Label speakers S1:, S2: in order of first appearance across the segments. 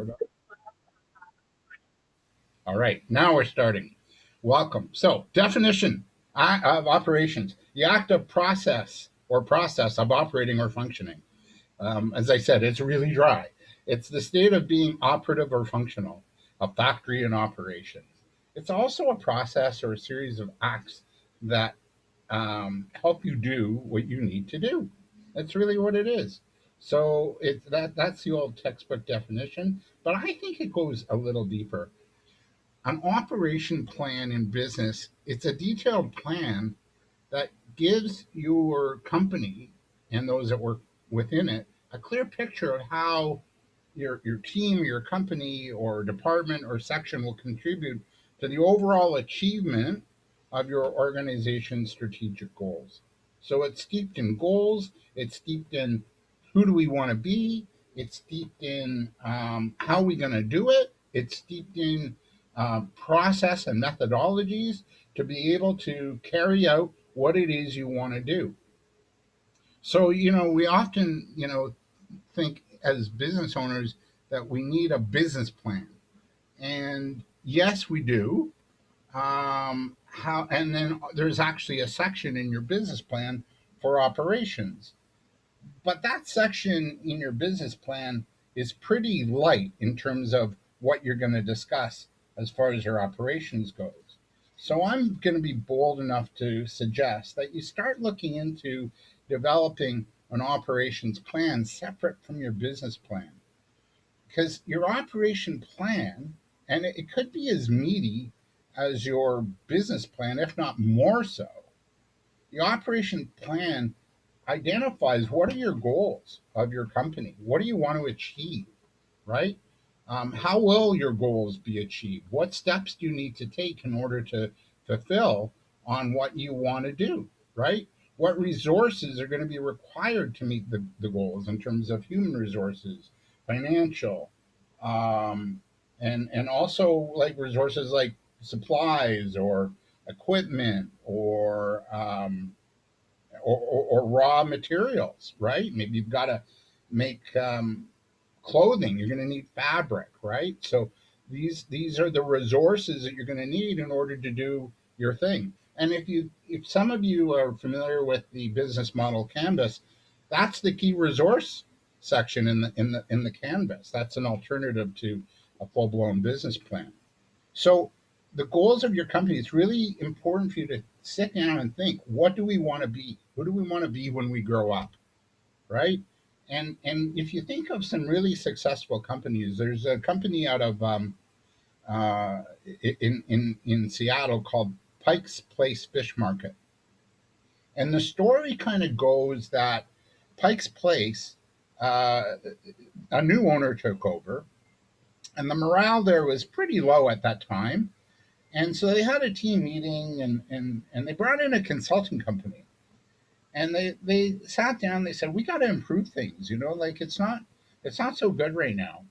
S1: record. All right, now we're starting. Welcome. So, definition of operations: the act of process of operating or functioning. As I said, it's really dry. It's the state of being operative or functional, a factory in operation. It's also a process or a series of acts that help you do what you need to do. That's really what it is. So that's the old textbook definition, but I think it goes a little deeper. An operation plan in business, it's a detailed plan that gives your company and those that work within it a clear picture of how your team, your company, or department or section will contribute to the overall achievement of your organization's strategic goals. So it's steeped in goals, it's steeped in who do we want to be, it's steeped in how are we going to do it, it's steeped in process and methodologies to be able to carry out what it is you want to do. So, we often, think as business owners that we need a business plan. And yes, we do. And then there's actually a section in your business plan for operations. But that section in your business plan is pretty light in terms of what you're going to discuss as far as your operations goes. So I'm going to be bold enough to suggest that you start looking into developing an operations plan separate from your business plan. Because your operation plan, and it could be as meaty as your business plan, if not more so. The operation plan identifies what are your goals of your company? What do you want to achieve, right? How will your goals be achieved? What steps do you need to take in order to fulfill on what you want to do, right? What resources are going to be required to meet the goals in terms of human resources, financial, and also like resources like supplies or equipment or raw materials, right? Maybe you've got to make clothing. You're going to need fabric, right? So these are the resources that you're going to need in order to do your thing. And if some of you are familiar with the business model canvas, that's the key resource section in the canvas. That's an alternative to a full blown business plan. So the goals of your company, it's really important for you to sit down and think, what do we want to be? Who do we want to be when we grow up? Right? And if you think of some really successful companies, there's a company out of in Seattle called Pike's Place Fish Market. And the story kind of goes that Pike's Place, a new owner took over, and the morale there was pretty low at that time. And so they had a team meeting and they brought in a consulting company. And they sat down, they said, we got to improve things, like it's not so good right now.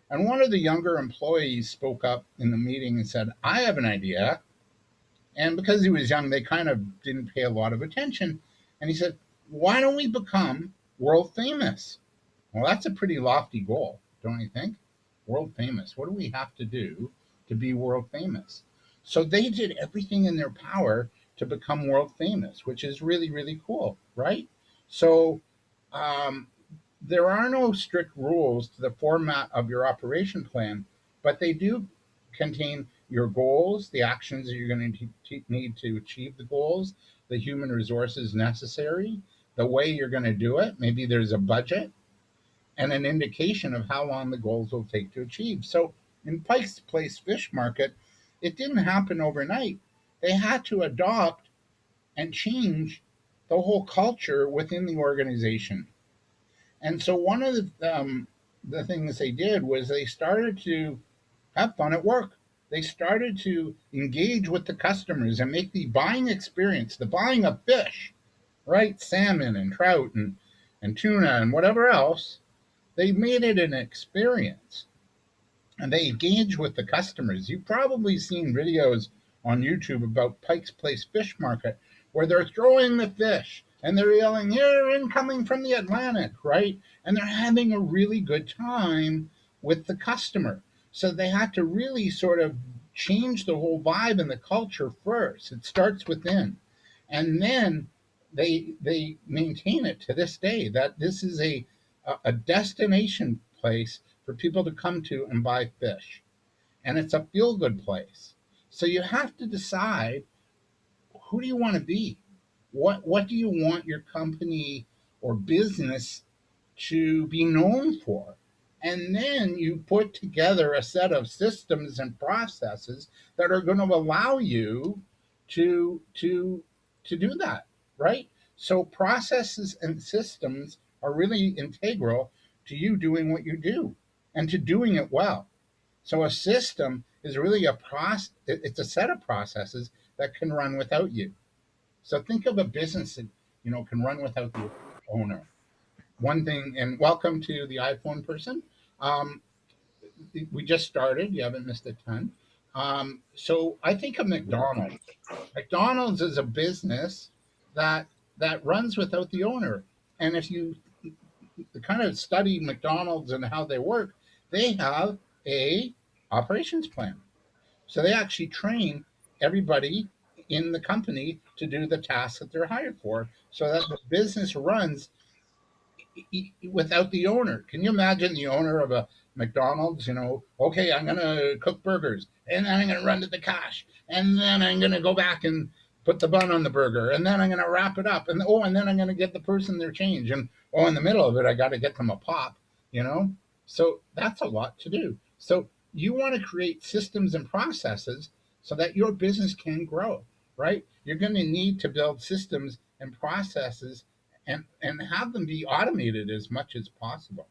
S1: And one of the younger employees spoke up in the meeting and said, I have an idea. And because he was young, they kind of didn't pay a lot of attention. And he said, why don't we become world famous? Well, that's a pretty lofty goal, don't you think? World famous. What do we have to do to be world famous? So they did everything in their power to become world famous, which is really, really cool, right? So um, there are no strict rules to the format of your operation plan, but they do contain your goals, the actions that you're going to need to achieve the goals, the human resources necessary, the way you're going to do it. Maybe there's a budget and an indication of how long the goals will take to achieve. So in Pike's Place Fish Market, it didn't happen overnight. They had to adopt and change the whole culture within the organization. And so one of the things they did was they started to have fun at work. They started to engage with the customers and make the buying experience, the buying of fish, right? Salmon and trout and tuna and whatever else, they made it an experience and they engage with the customers. You've probably seen videos on YouTube about Pike's Place Fish Market where they're throwing the fish and they're yelling, here, incoming from the Atlantic, right? And they're having a really good time with the customer. So they had to really sort of change the whole vibe and the culture first. It starts within. And then they maintain it to this day that this is a destination place for people to come to and buy fish. And it's a feel good place. So you have to decide, who do you want to be? What do you want your company or business to be known for? And then you put together a set of systems and processes that are going to allow you to do that, right? So processes and systems are really integral to you doing what you do and to doing it well. So a system is really a process. It's a set of processes that can run without you. So think of a business that can run without the owner. One thing, and welcome to the iPhone person. Um, we just started. You haven't missed a ton. So I think of McDonald's. McDonald's is a business that runs without the owner. And if you kind of study McDonald's and how they work, they have a operations plan. So they actually train everybody in the company to do the tasks that they're hired for so that the business runs without the owner. Can you imagine the owner of a McDonald's, okay, I'm going to cook burgers and then I'm going to run to the cash and then I'm going to go back and put the bun on the burger and then I'm going to wrap it up and then I'm going to get the person their change and in the middle of it I got to get them a pop, you know? So that's a lot to do. So you want to create systems and processes so that your business can grow, right? You're going to need to build systems and processes and have them be automated as much as possible.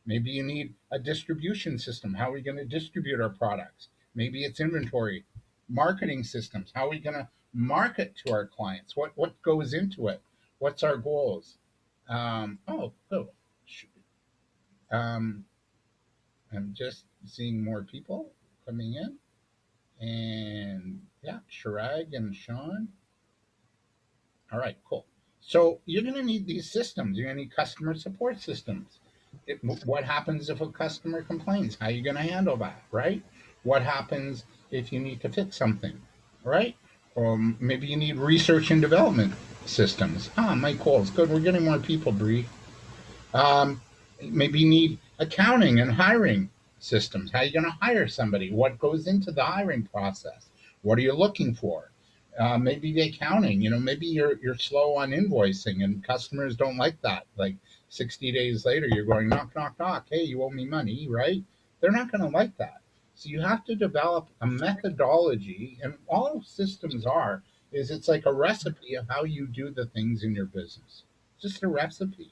S1: Maybe you need a distribution system. How are we going to distribute our products? Maybe it's inventory, marketing systems. How are we going to market to our clients? What goes into it? What's our goals? Oh, cool. Um, I'm just seeing more people coming in, and yeah, Shirag and Sean. All right, cool. So you're going to need these systems. You're going to need customer support systems. What happens if a customer complains? How are you going to handle that, right? What happens if you need to fix something, right? Or maybe you need research and development systems. Mike Coles, good. We're getting more people, Bree. Um, Maybe you need accounting and hiring systems. How are you going to hire somebody? What goes into the hiring process? What are you looking for? Maybe the accounting. Maybe you're slow on invoicing, and customers don't like that. Like 60 days later, you're going knock knock knock. Hey, you owe me money, right? They're not going to like that. So you have to develop a methodology, and all systems are is it's like a recipe of how you do the things in your business. Just a recipe.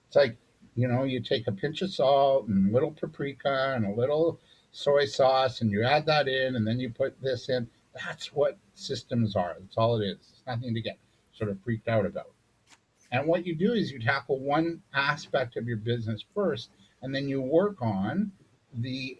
S1: It's like, you take a pinch of salt and a little paprika and a little soy sauce and you add that in and then you put this in. That's what systems are. That's all it is. It's nothing to get sort of freaked out about. And what you do is you tackle one aspect of your business first and then you work on the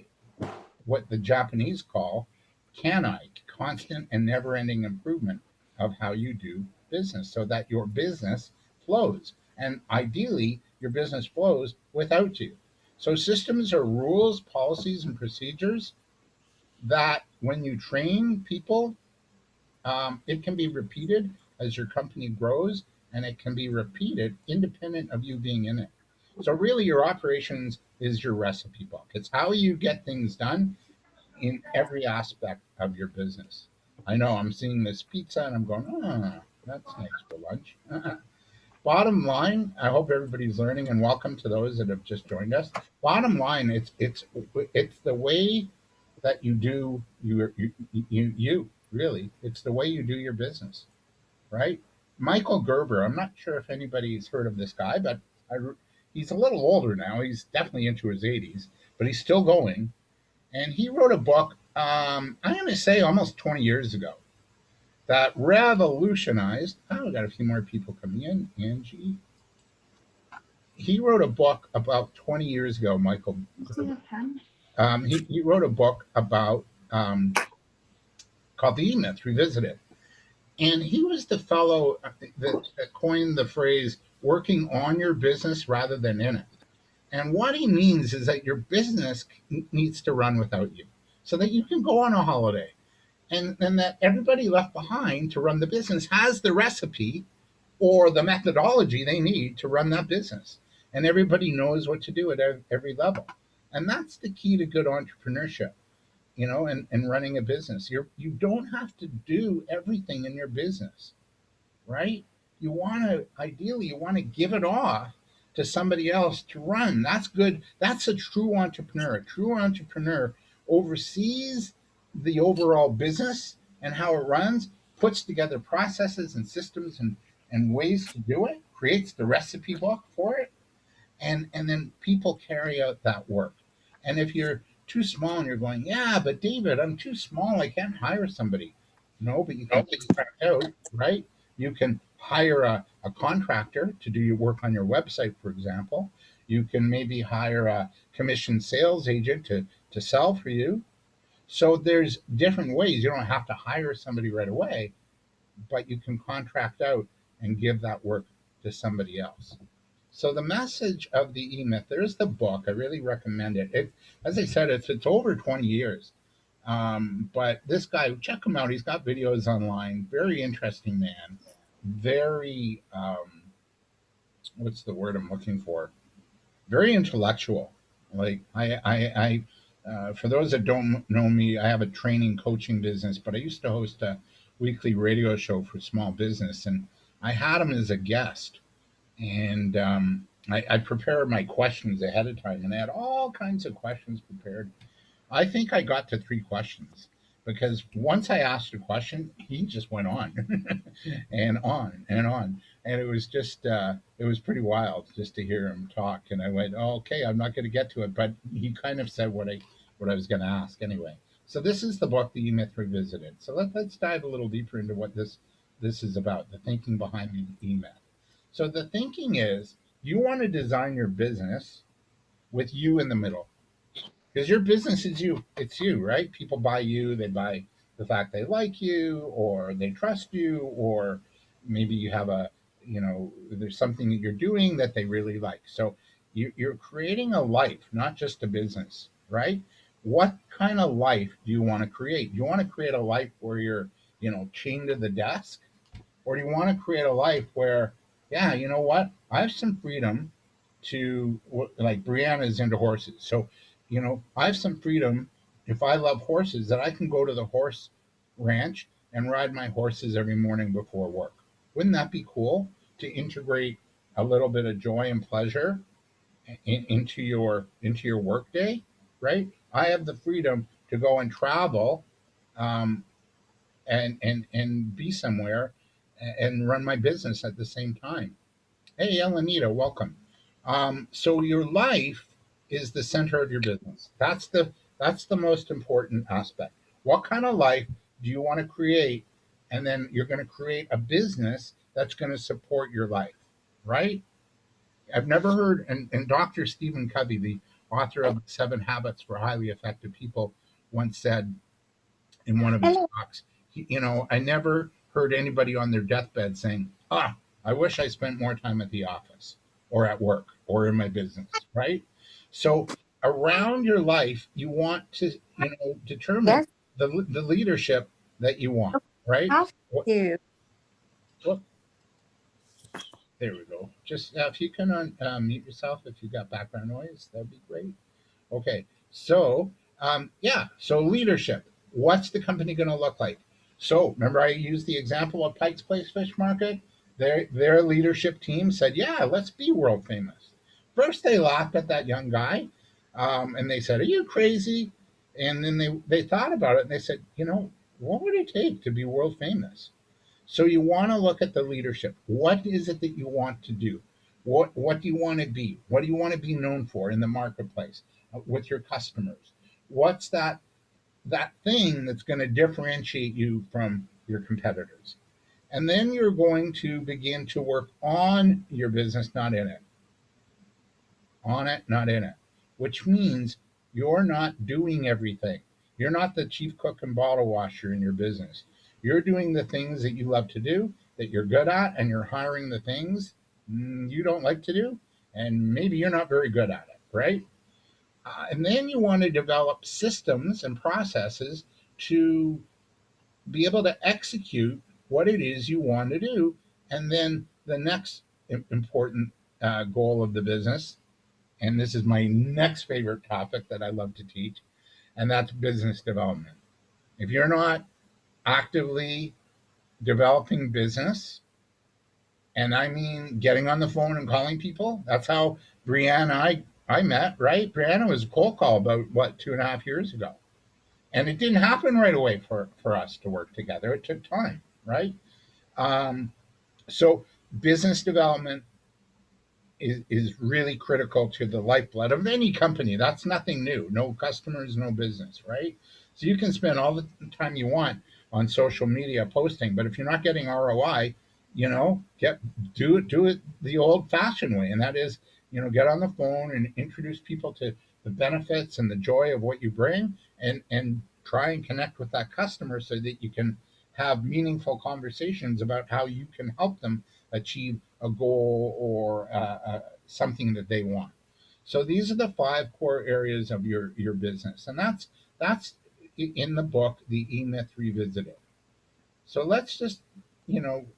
S1: what the Japanese call CANI, constant and never ending improvement of how you do business so that your business flows. And ideally, your business flows without you. So, systems are rules, policies, and procedures that when you train people, it can be repeated as your company grows and it can be repeated independent of you being in it. So, really, your operations is your recipe book. It's how you get things done in every aspect of your business. I know I'm seeing this pizza and I'm going, that's nice for lunch. Bottom line, I hope everybody's learning, and welcome to those that have just joined us. Bottom line, it's the way that you do you really. It's the way you do your business, right? Michael Gerber. I'm not sure if anybody's heard of this guy, but he's a little older now. He's definitely into his 80s, but he's still going and he wrote a book, I'm going to say almost 20 years ago, that revolutionized. Oh, we got a few more people coming in. Angie. He wrote a book about 20 years ago, Michael Gerber. He wrote a book about called The E Myth Revisited. And he was the fellow that coined the phrase working on your business rather than in it. And what he means is that your business needs to run without you so that you can go on a holiday. And that everybody left behind to run the business has the recipe or the methodology they need to run that business. And everybody knows what to do at every level. And that's the key to good entrepreneurship, and running a business. You don't have to do everything in your business, right? You want to give it off to somebody else to run. That's good. That's a true entrepreneur. A true entrepreneur oversees the overall business and how it runs, puts together processes and systems and ways to do it, creates the recipe book for it, and then people carry out that work. And if you're too small and you're going, yeah, but David, I'm too small, I can't hire somebody. No, but you can contract out, right? You can hire a contractor to do your work on your website, for example. You can maybe hire a commissioned sales agent to sell for you. So there's different ways. You don't have to hire somebody right away, but you can contract out and give that work to somebody else. So the message of the E-Myth, there's the book. I really recommend it. As I said, it's over 20 years. But this guy, check him out. He's got videos online. Very interesting man. Very, what's the word I'm looking for? Very intellectual. Like for those that don't know me, I have a training coaching business, but I used to host a weekly radio show for small business, and I had him as a guest, and I prepared my questions ahead of time, and I had all kinds of questions prepared. I think I got to three questions because once I asked a question, he just went on and on and on, and it was pretty wild just to hear him talk. And I went, oh, okay, I'm not going to get to it, but he kind of said what I was going to ask anyway. So this is the book, The E-Myth Revisited. So let's dive a little deeper into what this is about, the thinking behind the E-Myth. So the thinking is you want to design your business with you in the middle because your business is you. It's you, right? People buy you. They buy the fact they like you or they trust you, or maybe you have there's something that you're doing that they really like. So you're creating a life, not just a business, right? What kind of life do you want to create? Do you want to create a life where you're, chained to the desk? Or do you want to create a life where, yeah, you know what? I have some freedom to, like Brianna's into horses. So, I have some freedom if I love horses that I can go to the horse ranch and ride my horses every morning before work. Wouldn't that be cool to integrate a little bit of joy and pleasure into your work day, right? I have the freedom to go and travel, um, and be somewhere and run my business at the same time. Hey, Elenita, welcome. So your life is the center of your business. That's the most important aspect. What kind of life do you want to create? And then you're going to create a business that's going to support your life, right? I've never heard, and Dr. Stephen Covey, the author of Seven Habits for Highly Effective People, once said in one of his
S2: Hello.
S1: talks. I never heard anybody on their deathbed saying, I wish I spent more time at the office or at work or in my business, right? So around your life, you want to, determine
S2: Yes,
S1: the leadership that you want, right?
S2: have
S1: What,
S2: to.
S1: what, there we go. Just if you can mute yourself if you got background noise, that'd be great. Okay, so yeah, so leadership. What's the company going to look like? So remember, I used the example of Pike's Place Fish Market. Their leadership team said, "Yeah, let's be world famous." First, they laughed at that young guy, and they said, "Are you crazy?" And then they thought about it and they said, what would it take to be world famous? So you want to look at the leadership. What is it that you want to do? What do you want to be? What do you want to be known for in the marketplace with your customers? What's that thing that's going to differentiate you from your competitors? And then you're going to begin to work on your business, not in it. On it, not in it. Which means you're not doing everything. You're not the chief cook and bottle washer in your business. You're doing the things that you love to do, that you're good at, and you're hiring the things you don't like to do, and maybe you're not very good at it. right? And then you want to develop systems and processes to be able to execute what it is you want to do. And then the next important goal of the business, and this is my next favorite topic that I love to teach, and that's business development. If you're not actively developing business, and I mean getting on the phone and calling people, that's how Brianna and I met, right? Brianna was a cold call about what, 2.5 years ago. And it didn't happen right away for us to work together. It took time, right? Um, so business development is really critical to the lifeblood of any company. That's nothing new. No customers, no business, right? So you can spend all the time you want on social media posting, but if you're not getting ROI, get do it the old-fashioned way, and that is, get on the phone and introduce people to the benefits and the joy of what you bring, and try and connect with that customer so that you can have meaningful conversations about how you can help them achieve a goal or something that they want. So these are the five core areas of your business, and that's in the book, The E Myth Revisited. So let's just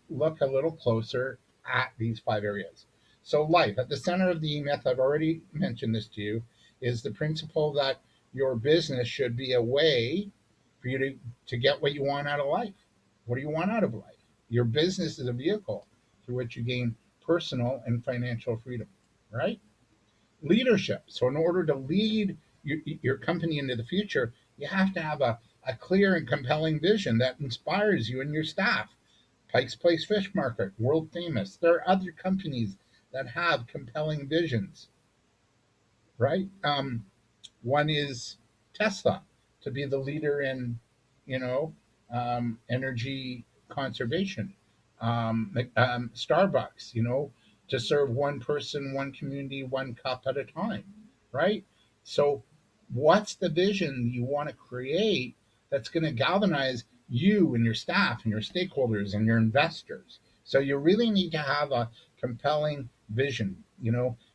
S1: look a little closer at these five areas. So life at the center of the E Myth, I've already mentioned this to you, is the principle that your business should be a way for you to get what you want out of life. What do you want out of life? Your business is a vehicle through which you gain personal and financial freedom, right? Leadership. So, in order to lead your company into the future, you have to have a clear and compelling vision that inspires you and your staff. Pike's Place Fish Market, world famous. There are other companies that have compelling visions, right? One is Tesla, to be the leader in, energy conservation. Starbucks, to serve one person, one community, one cup at a time, right? So, what's the vision you want to create that's going to galvanize you and your staff and your stakeholders and your investors? So, you really need to have a compelling vision,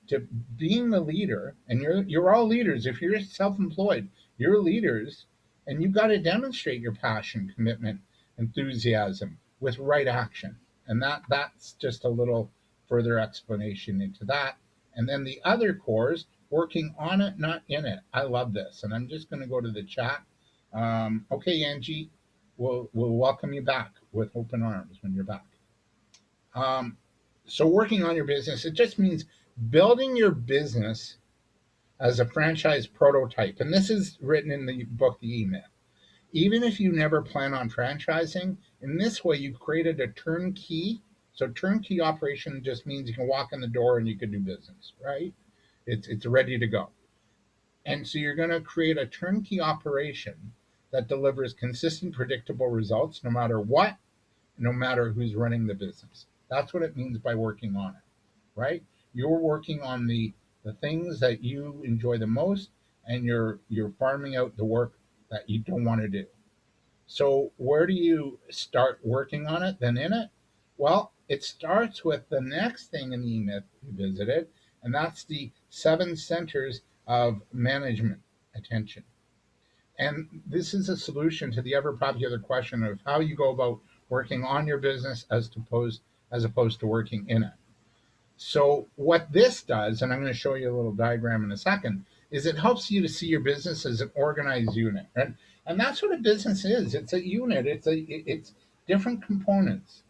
S1: to being the leader, and you're all leaders. If you're self-employed, you're leaders, and you've got to demonstrate your passion, commitment, enthusiasm with right action. And that's just a little further explanation into that. And then the other cores, working on it, not in it. I love this, and I'm just going to go to the chat. Okay, Angie, we'll welcome you back with open arms when you're back. So working on your business, it just means building your business as a franchise prototype. And this is written in the book, The E-Myth. Even if you never plan on franchising, in this way you've created a turnkey. So turnkey operation just means you can walk in the door and you can do business, right? It's ready to go. And so you're going to create a turnkey operation that delivers consistent, predictable results no matter what, no matter who's running the business. That's what it means by working on it, right? You're working on the things that you enjoy the most, and you're farming out the work that you don't want to do. So where do you start working on it, then in it? Well, it starts with the next thing in the E-Myth we visited, and that's the 7 centers of management attention. And this is a solution to the ever popular question of how you go about working on your business as opposed to working in it. So what this does, and I'm going to show you a little diagram in a second, is it helps you to see your business as an organized unit. And that's what a business is. It's a unit. It's different components.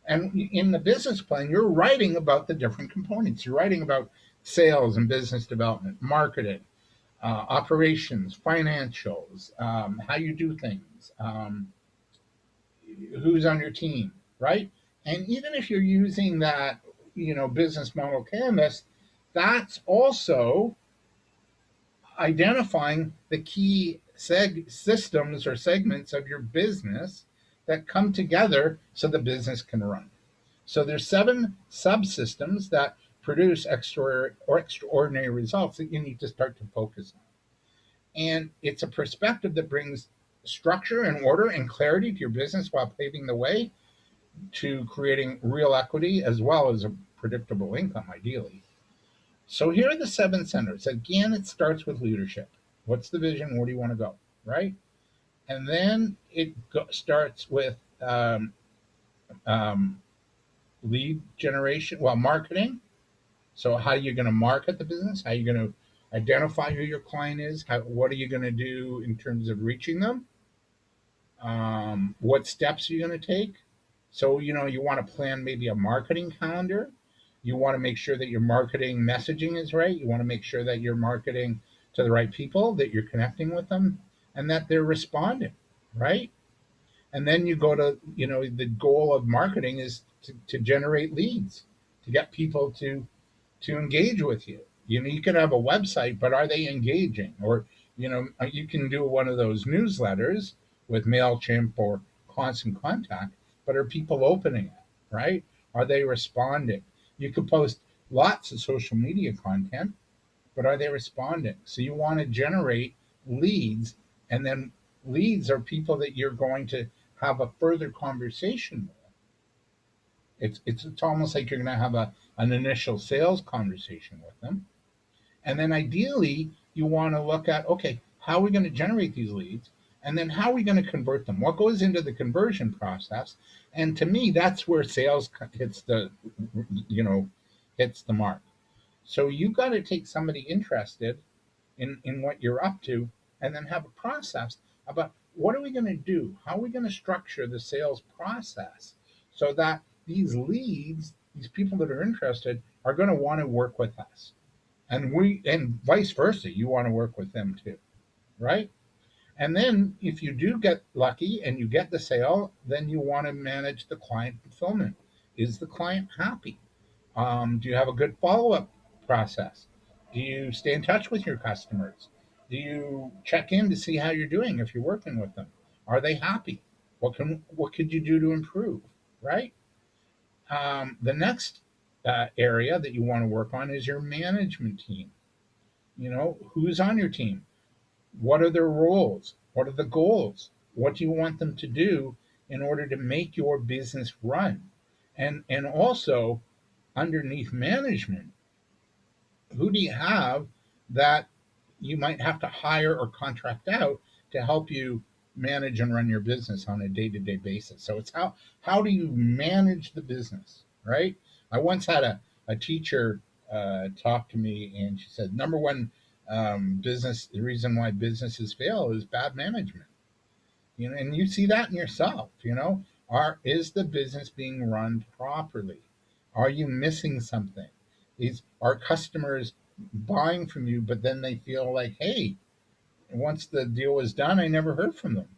S1: And in the business plan, you're writing about the different components. You're writing about sales and business development, marketing, operations, financials, how you do things, who's on your team, right? And even if you're using that, business model canvas, that's also identifying the key systems or segments of your business that come together so the business can run. So there's 7 subsystems that produce extraordinary results that you need to start to focus on. And it's a perspective that brings structure and order and clarity to your business while paving the way to creating real equity as well as a predictable income, ideally. So here are the seven centers. Again, it starts with leadership. What's the vision? Where do you want to go? Right? And then starts with um, lead generation, well, marketing. So how are you going to market the business? How are you going to identify who your client is? What are you going to do in terms of reaching them? What steps are you going to take? So, you want to plan maybe a marketing calendar. You want to make sure that your marketing messaging is right. You want to make sure that you're marketing to the right people, that you're connecting with them, and that they're responding, right? And then you go to, the goal of marketing is to generate leads, to get people to engage with you. You can have a website, but are they engaging? Or, you can do one of those newsletters with MailChimp or Constant Contact, but are people opening it, right? Are they responding? You could post lots of social media content, but are they responding? So you want to generate leads, and then leads are people that you're going to have a further conversation with. It's almost like you're going to have an initial sales conversation with them, and then ideally you want to look at, okay, how are we going to generate these leads, and then how are we going to convert them? What goes into the conversion process? And to me, that's where sales hits the you know hits the mark. So you got to take somebody interested in what you're up to, and then have a process about what are we going to do? How are we going to structure the sales process so that these leads, these people that are interested, are going to want to work with us, and vice versa. You want to work with them too, right? And then if you do get lucky and you get the sale, then you want to manage the client fulfillment. Is the client happy? Do you have a good follow up process? Do you stay in touch with your customers? Do you check in to see how you're doing if you're working with them? Are they happy? What could you do to improve? Right. The next area that you want to work on is your management team. Who's on your team? What are their roles? What are the goals? What do you want them to do in order to make your business run? And also underneath management, who do you have that you might have to hire or contract out to help you manage and run your business on a day-to-day basis? So it's how do you manage the business, right? I once had a teacher talk to me, and she said number one, business the reason why businesses fail is bad management. And you see that in yourself. Is the business being run properly? Are you missing something? Are customers buying from you, but then they feel like, hey, once the deal was done, I never heard from them?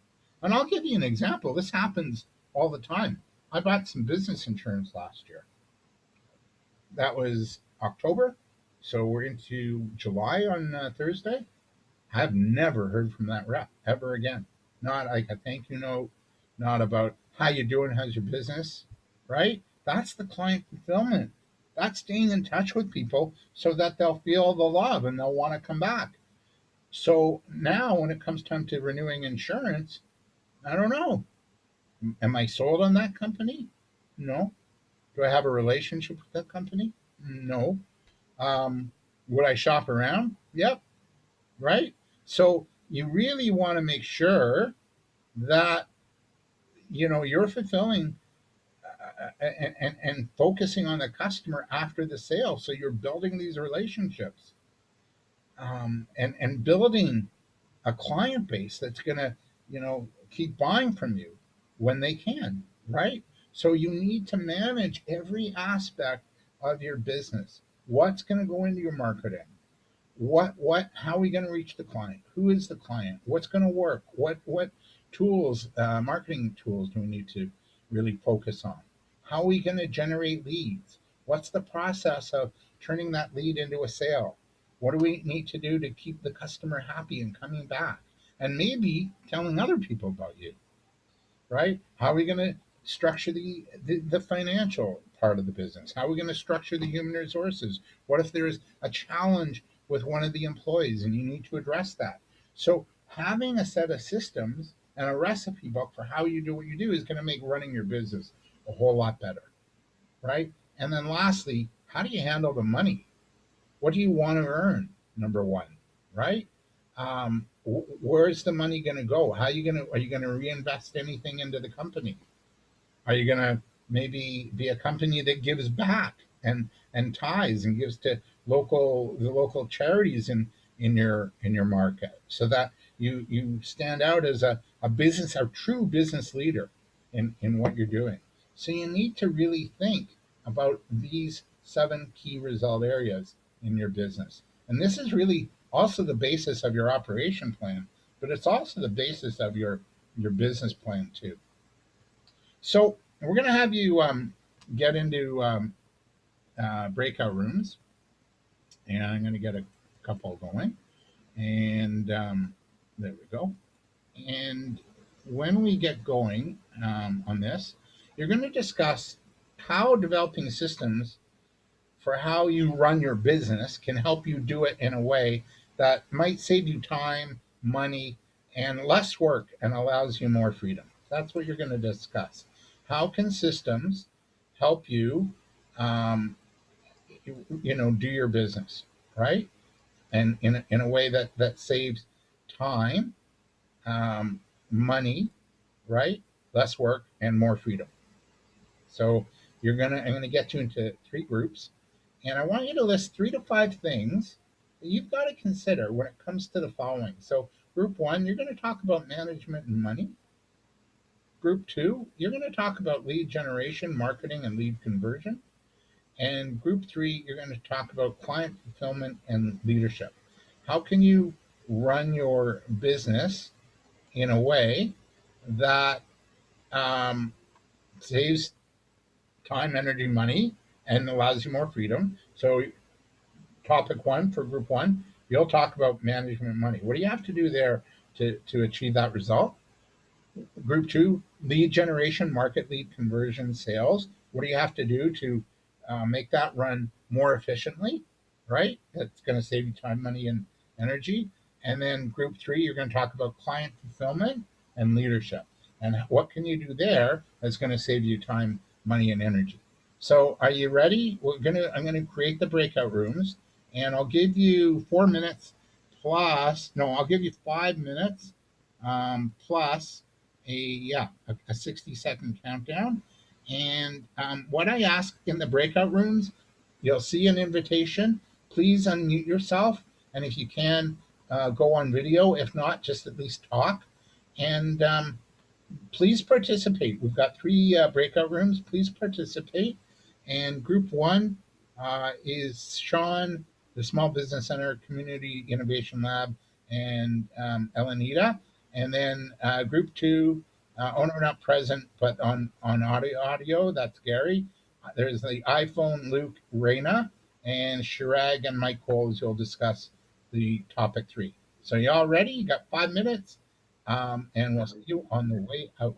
S1: And I'll give you an example. This happens all the time. I bought some business insurance last year. That was October, so we're into July on Thursday. I've never heard from that rep ever again. Not like a thank you note, not about how you doing, how's your business, right? That's the client fulfillment. That's staying in touch with people so that they'll feel the love and they'll want to come back. So now when it comes time to renewing insurance, I don't know. Am I sold on that company? No. Do I have a relationship with that company? No. Um, would I shop around? Yep. Right? So you really want to make sure that you're fulfilling and focusing on the customer after the sale. So you're building these relationships, and building a client base that's going to keep buying from you when they can, right? So you need to manage every aspect of your business. What's going to go into your marketing? What how are we going to reach the client? Who is the client? What's going to work? What tools, marketing tools, do we need to really focus on? How are we going to generate leads? What's the process of turning that lead into a sale? What do we need to do to keep the customer happy and coming back, and maybe telling other people about you? Right? How are we going to structure the financial part of the business? How are we going to structure the human resources? What if there's a challenge with one of the employees and you need to address that? So having a set of systems and a recipe book for how you do what you do is going to make running your business a whole lot better, right? And then lastly, how do you handle the money? What do you want to earn? Number one, right? Where's the money going to go? How are you going to reinvest anything into the company? Are you going to maybe be a company that gives back and ties and gives to the local charities in your market, so that you stand out as a true business leader in what you're doing? So you need to really think about these 7 key result areas in your business. And this is really also the basis of your operation plan, but it's also the basis of your business plan too. So we're going to have you get into breakout rooms, and I'm going to get a couple going. And there we go. And when we get going on this, you're going to discuss how developing systems for how you run your business can help you do it in a way that might save you time, money, and less work and allows you more freedom. That's what you're going to discuss. How can systems help you, um, do your business, right? And in a way that saves time, money, right? Less work and more freedom. So I'm gonna get you into 3 groups, and I want you to list 3 to 5 things that you've got to consider when it comes to the following. So group one, you're going to talk about management and money. Group two, you're going to talk about lead generation, marketing, and lead conversion. And group three, you're going to talk about client fulfillment and leadership. How can you run your business in a way that um, saves time, energy, money, and allows you more freedom? So, topic one for group one, you'll talk about management money. What do you have to do there to achieve that result? Group two, lead generation, market lead conversion, sales. What do you have to do to make that run more efficiently? Right? That's going to save you time, money, and energy. And then group three, you're going to talk about client fulfillment and leadership. And what can you do there that's going to save you time, money, and energy? So, are you ready? I'm gonna create the breakout rooms, and I'll give you 4 minutes plus. No, I'll give you 5 minutes plus a 60-second countdown. And what I ask in the breakout rooms, you'll see an invitation. Please unmute yourself, and if you can, go on video. If not, just at least talk. And please participate. We've got 3 breakout rooms. Please participate. And group one is Sean, the Small Business Center Community Innovation Lab, and Elenita. And then group two, owner not present, but on audio, that's Gary. There's the iPhone Luke Reyna, and Shirag and Mike Coles. You'll discuss the topic 3. So you all ready? You got 5 minutes, and we'll see you on the way out.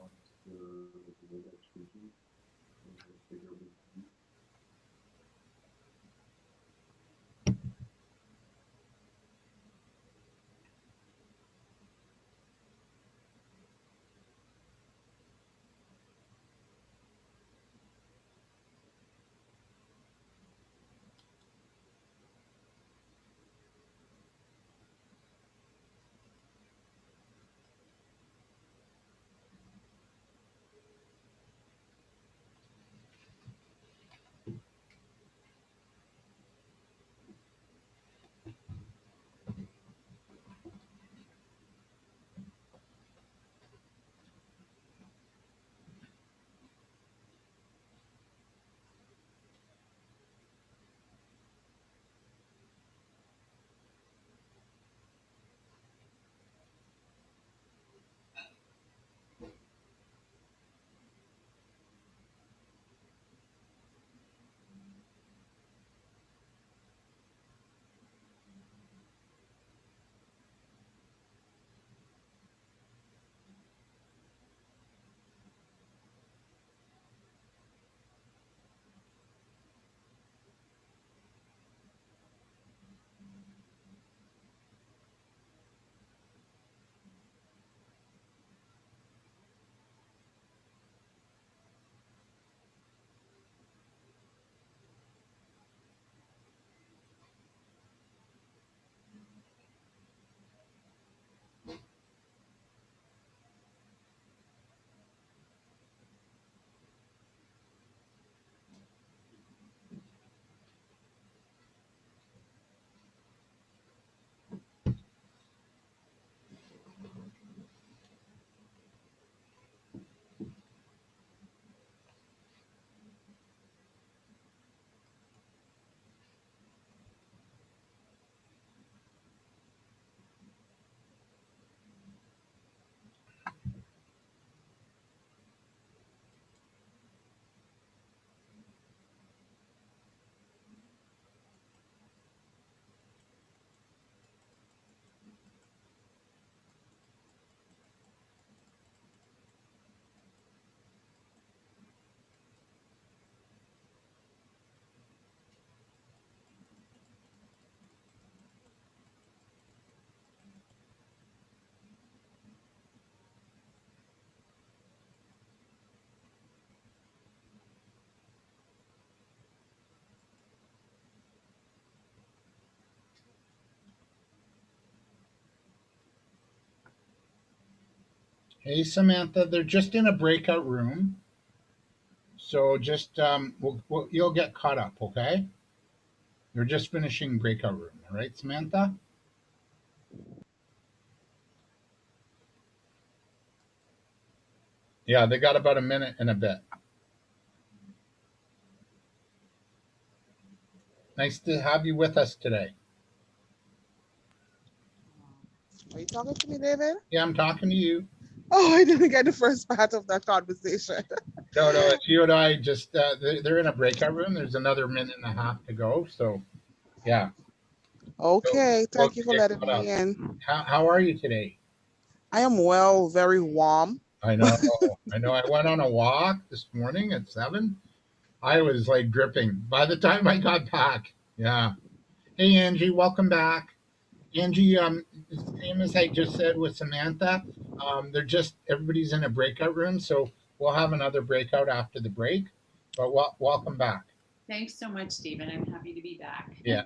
S1: Hey, Samantha, they're just in a breakout room. So just, you'll get caught up, okay? They're just finishing breakout room. All right, Samantha? Yeah, they got about a minute and a bit. Nice to have you with us today.
S2: Are you talking to me, David?
S1: Yeah, I'm talking to you.
S2: Oh, I didn't get the first part of that conversation.
S1: No, it's you and I. Just they're in a breakout room. There's another minute and a half to go. So yeah, so
S2: Okay,
S1: we'll
S2: thank you for
S1: get
S2: letting
S1: caught up.
S2: me in.
S1: How are you today?
S2: I am well, very warm.
S1: I know, I know. I went on a walk this morning at 7. I was like dripping by the time I got back. Yeah. Hey, Angie, welcome back. Angie, same as I just said with Samantha, they're just everybody's in a breakout room, so we'll have another breakout after the break. But welcome back.
S3: Thanks so much, Stephen. I'm happy to be back.
S1: Yeah,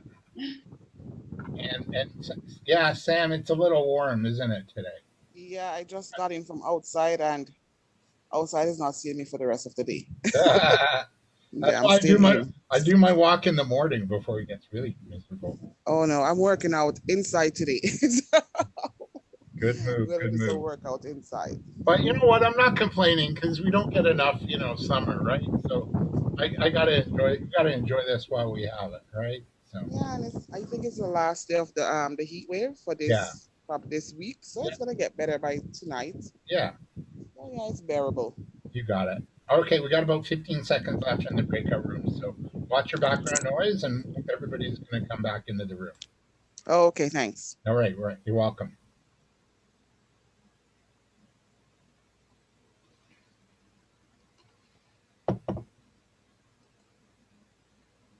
S1: and yeah, Sam, it's a little warm, isn't it today?
S2: Yeah, I just got in from outside, and outside is not seeing me for the rest of the day.
S1: That's
S2: Yeah, I'm
S1: why
S2: staying in.
S1: I do my walk in the morning before it gets really miserable.
S2: Oh no, I'm working out inside today.
S1: Good
S2: I'm
S1: move,
S2: gonna
S1: good
S2: do some
S1: move.
S2: workout inside.
S1: But you know what? I'm not complaining because we don't get enough, summer, right? So I gotta enjoy this while we have it, right? So
S2: Yeah, and I think it's the last day of the heat wave for
S1: yeah,
S2: this probably this week, so
S1: yeah,
S2: it's gonna get better by tonight.
S1: yeah.
S2: Oh yeah, it's bearable.
S1: You got it. Okay, we got about 15 seconds left in the breakout room, so watch your background noise, and everybody's going to come back into the room.
S2: Oh, okay, thanks.
S1: All right, right. You're welcome.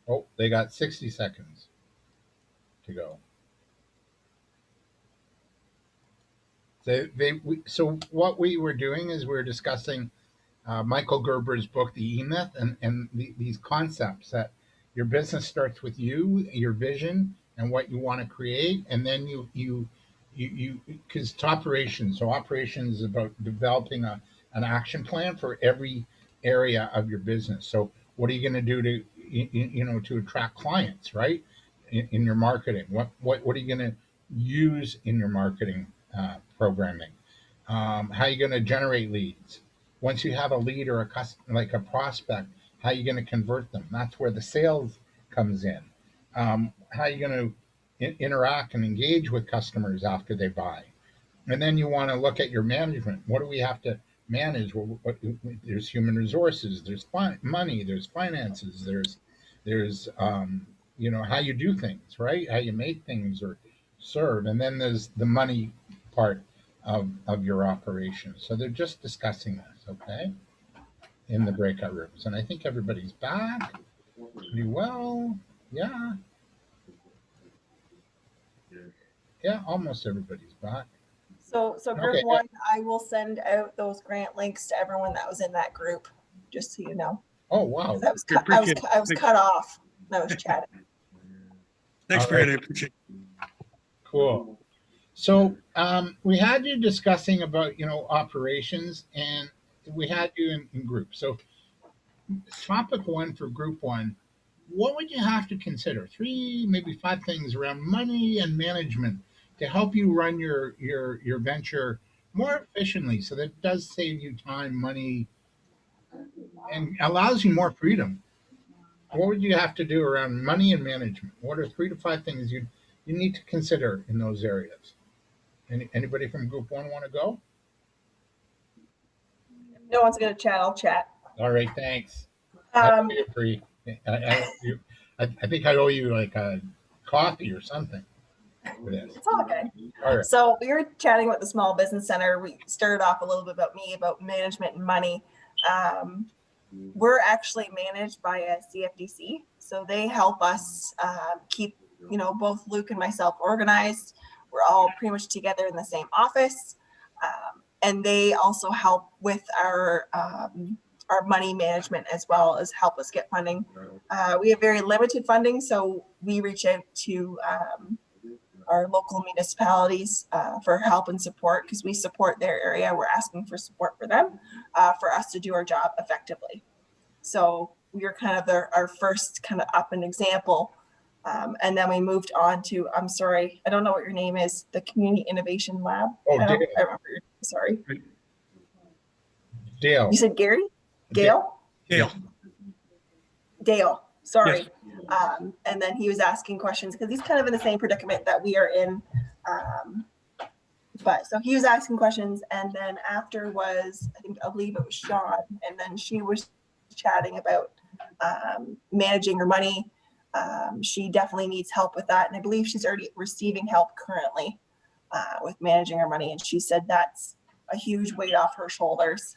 S1: Oh, they got 60 seconds to go. So what we were doing is we were discussing Michael Gerber's book, The E Myth, and these concepts that your business starts with you, your vision, and what you want to create, and then you because it's operations. So operations is about developing an action plan for every area of your business. So what are you going to do to to attract clients, right? In your marketing, what are you going to use in your marketing programming? How are you going to generate leads? Once you have a lead or a like a prospect, how are you going to convert them? That's where the sales comes in. How are you going to interact and engage with customers after they buy? And then you want to look at your management. What do we have to manage? There's human resources, there's money, there's finances, there's how you do things, right? How you make things or serve, and then there's the money part of your operation. So they're just discussing this, okay, in the breakout rooms, and I think everybody's back pretty well. Yeah, yeah, almost everybody's back.
S4: So group
S1: Okay.
S4: one, I will send out those grant links to everyone that was in that group, just so you know.
S1: Oh wow.
S4: I was cut. I was cut off. I was chatting.
S5: Thanks, Brad. I appreciate it.
S1: Cool. So we had you discussing about operations, and we had you in groups. So topic one for group one, what would you have to consider? 3, maybe 5 things around money and management to help you run your venture more efficiently, so that it does save you time, money, and allows you more freedom. What would you have to do around money and management? What are 3 to 5 things you need to consider in those areas? Anybody from group one want to go?
S4: If no one's gonna chat, I'll chat.
S1: All right, thanks. I owe you free. I think I owe you like a coffee or something for this.
S4: It's all good.
S1: All right.
S4: So we were chatting about the Small Business Center. We started off a little bit about me, about management and money. We're actually managed by a CFDC, so they help us keep, both Luke and myself organized. We're all pretty much together in the same office, and they also help with our money management, as well as help us get funding. We have very limited funding, so we reach out to our local municipalities for help and support, because we support their area. We're asking for support for them, for us to do our job effectively. So we were kind of our first kind of up an example. And then we moved on to, I'm sorry, I don't know what your name is, the Community Innovation Lab.
S1: Oh,
S4: I
S1: Dale.
S4: remember your name, sorry.
S1: Dale.
S4: You said Gary? Gail?
S5: Gail.
S4: Dale, sorry.
S5: Yes.
S4: And then he was asking questions because he's kind of in the same predicament that we are in. But so he was asking questions, and then after was, I believe it was Sean, and then she was chatting about managing her money. She definitely needs help with that, and I believe she's already receiving help currently with managing her money, and she said that's a huge weight off her shoulders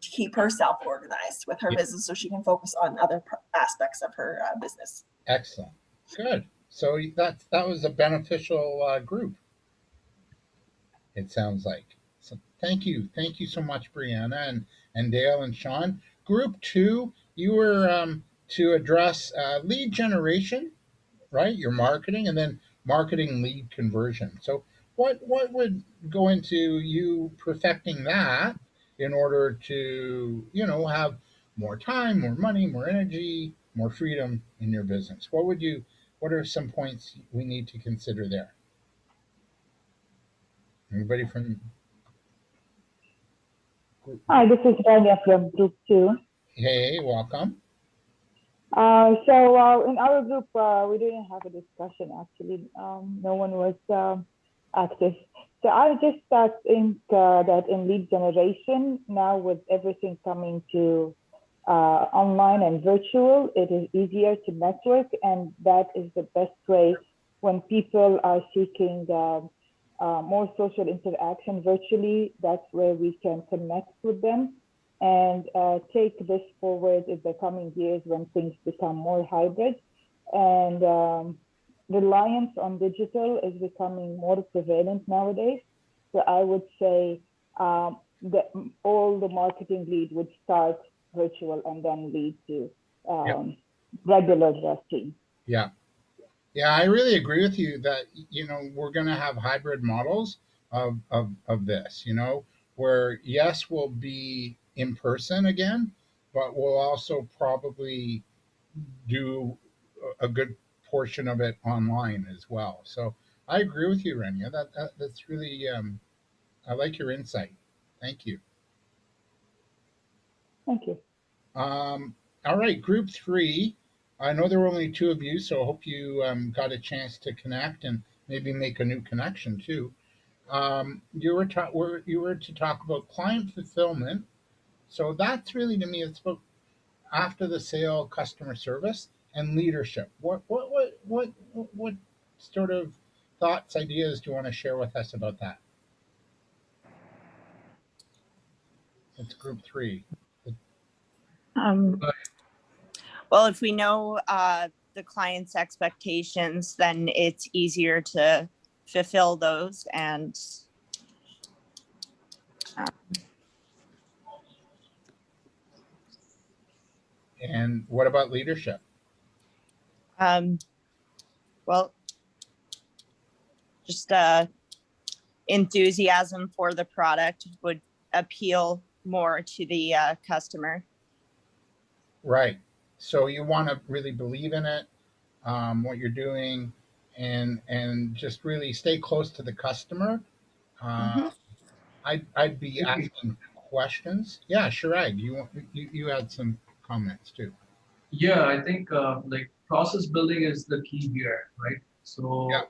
S4: to keep herself organized with her business so she can focus on other aspects of her business.
S1: Excellent. Good. So that was a beneficial group, it sounds like. So thank you so much, Brianna and Dale and Sean. Group 2, you were to address lead generation, right? Your marketing, and then marketing lead conversion. So what would go into you perfecting that in order to, have more time, more money, more energy, more freedom in your business? What are some points we need to consider there? Anybody from group?
S6: Hi, this is Rania from Group 2.
S1: Hey, welcome.
S6: In our group, we didn't have a discussion actually. No one was active. So I just think that in lead generation, now with everything coming to online and virtual, it is easier to network, and that is the best way when people are seeking more social interaction virtually. That's where we can connect with them and take this forward in the coming years when things become more hybrid. And reliance on digital is becoming more prevalent nowadays. So I would say that all the marketing lead would start virtual and then lead to regular team.
S1: Yeah. Yeah, I really agree with you that, we're going to have hybrid models of this, where yes, we'll be in person again, but we'll also probably do a good portion of it online as well. So I agree with you, Renia. That's really, I like your insight. Thank you.
S6: Thank you.
S1: All right, group 3. I know there were only 2 of you, so I hope you got a chance to connect and maybe make a new connection too. You were to talk about client fulfillment. So that's really, to me, it's about after the sale customer service and leadership. What sort of thoughts, ideas do you want to share with us about that? It's group 3.
S7: Well, if we know the client's expectations, then it's easier to fulfill those. And
S1: And what about leadership?
S7: well, just enthusiasm for the product would appeal more to the customer.
S1: Right. So you want to really believe in it, what you're doing, and just really stay close to the customer.
S7: Mhm.
S1: I'd be asking questions. Yeah, Shirag, you had some comments too.
S8: Yeah, I think like process building is the key here, right? So
S1: Yeah.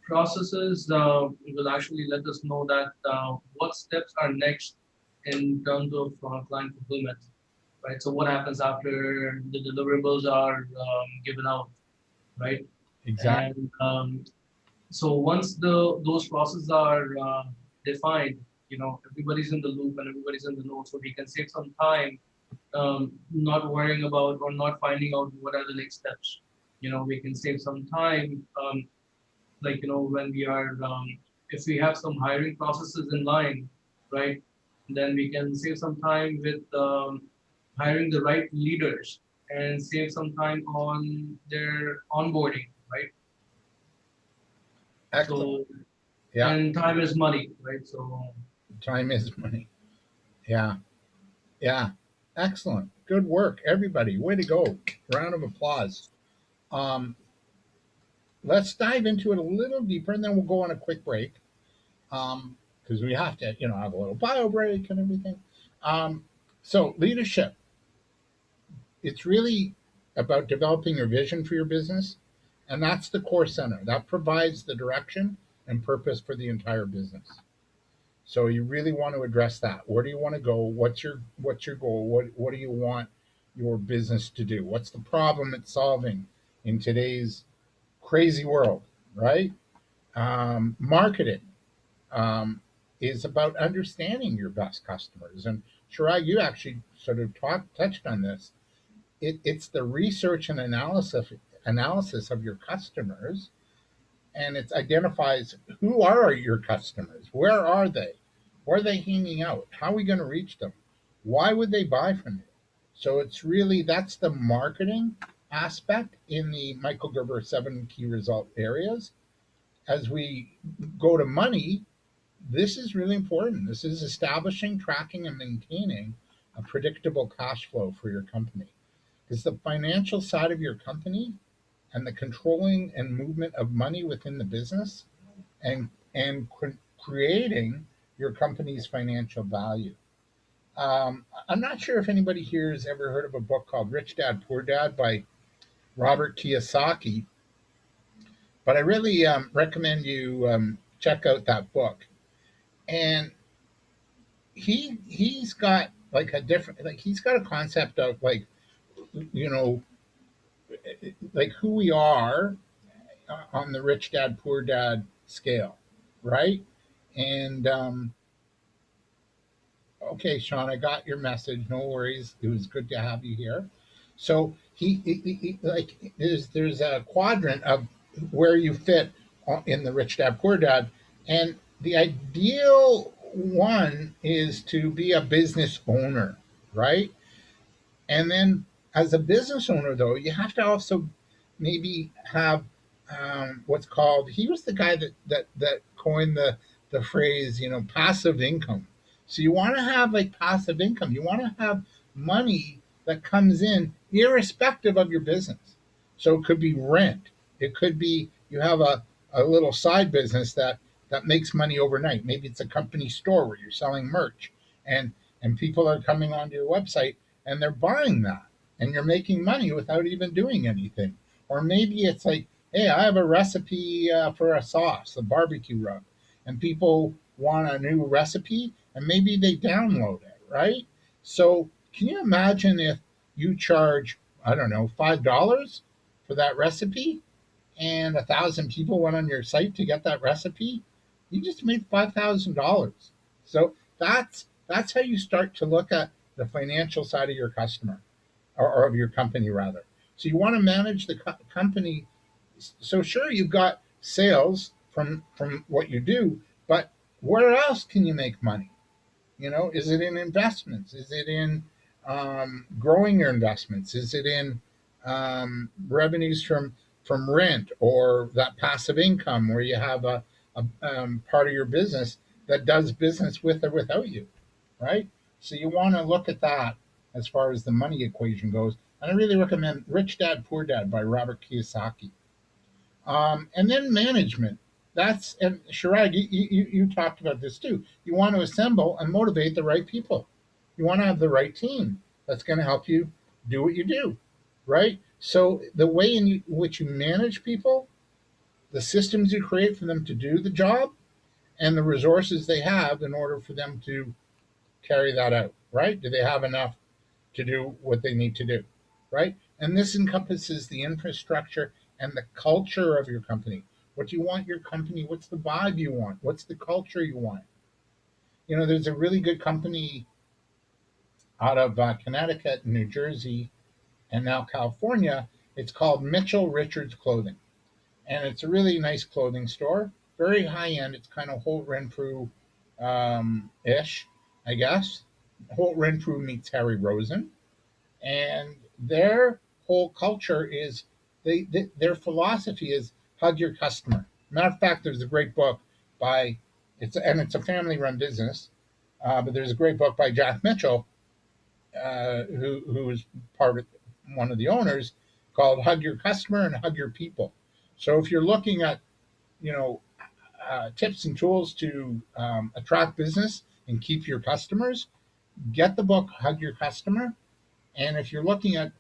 S8: processes will actually let us know that what steps are next in terms of client fulfillment, right? So what happens after the deliverables are given out, right?
S1: Exactly.
S8: And so once those processes are defined, everybody's in the loop and everybody's in the know, so we can save some time not worrying about or not finding out what are the next steps. We can save some time, when we are, if we have some hiring processes in line, right, then we can save some time with hiring the right leaders and save some time on their onboarding, right?
S1: Excellent.
S8: So,
S1: Yeah.
S8: and time is money, right? So,
S1: Time is money. Yeah. Yeah. Excellent. Good work, everybody. Way to go. Round of applause. Um, let's dive into it a little deeper and then we'll go on a quick break. Because we have to, have a little bio break and everything. Um, so leadership, it's really about developing your vision for your business, and that's the core center. That provides the direction and purpose for the entire business. So you really want to address that. Where do you want to go? What's your goal? What do you want your business to do? What's the problem it's solving in today's crazy world, right? Marketing um, is about understanding your best customers. And Shirag, you actually sort of touched on this. It's the research and analysis of your customers, and it identifies who are your customers, where are they, where are they hanging out, how are we going to reach them, why would they buy from you. So it's really that's the marketing aspect in the Michael Gerber 7 key result areas. As we go to money, this is really important. This is establishing, tracking, and maintaining a predictable cash flow for your company. Because the financial side of your company and the controlling and movement of money within the business and creating your company's financial value. I'm not sure if anybody here has ever heard of a book called Rich Dad Poor Dad by Robert Kiyosaki, but I really recommend you check out that book. And he's got like a different like he's got a concept of like you know like who we are on the rich dad poor dad scale, right? And okay, Sean, I got your message. No worries. It was good to have you here. So like there's a quadrant of where you fit in the rich dad poor dad, and the ideal one is to be a business owner, right? And then as a business owner, though, you have to also maybe have what's called. He was the guy that coined the phrase, passive income. So you want to have like passive income. You want to have money that comes in irrespective of your business. So it could be rent. It could be you have a little side business that makes money overnight. Maybe it's a company store where you're selling merch and people are coming onto your website and they're buying that and you're making money without even doing anything. Or maybe it's like, hey, I have a recipe for a sauce, a barbecue rub, and people want a new recipe and maybe they download it, right? So can you imagine if you charge, I don't know, $5 for that recipe and 1,000 people went on your site to get that recipe? You just made $5,000. So that's how you start to look at the financial side of your customer or of your company rather. So you want to manage the company. So sure, you've got sales from what you do, but where else can you make money? Is it in investments? Is it in growing your investments? Is it in revenues from rent or that passive income where you have a part of your business that does business with or without you, right? So you want to look at that as far as the money equation goes. And I really recommend Rich Dad Poor Dad by Robert Kiyosaki. And then management. That's and Shirag, you talked about this too. You want to assemble and motivate the right people. You want to have the right team that's going to help you do what you do, right? So the way in which you manage people, the systems you create for them to do the job, and the resources they have in order for them to carry that out, right? Do they have enough to do what they need to do, right? And this encompasses the infrastructure and the culture of your company. What do you want your company? What's the vibe you want? What's the culture you want? There's a really good company out of Connecticut, New Jersey, and now California. It's called Mitchell Richards Clothing, and it's a really nice clothing store. Very high end. It's kind of Holt Renfrew ish, I guess. Holt Renfrew meets Harry Rosen, and their whole culture is their philosophy is hug your customer, Matter of fact, there's a great book by it's a family-run business, but there's a great book by Jack Mitchell, who is part of one of the owners, called "Hug Your Customer and Hug Your People." So if you're looking at, you know, tips and tools to attract business and keep your customers, get the book "Hug Your Customer." And if you're looking at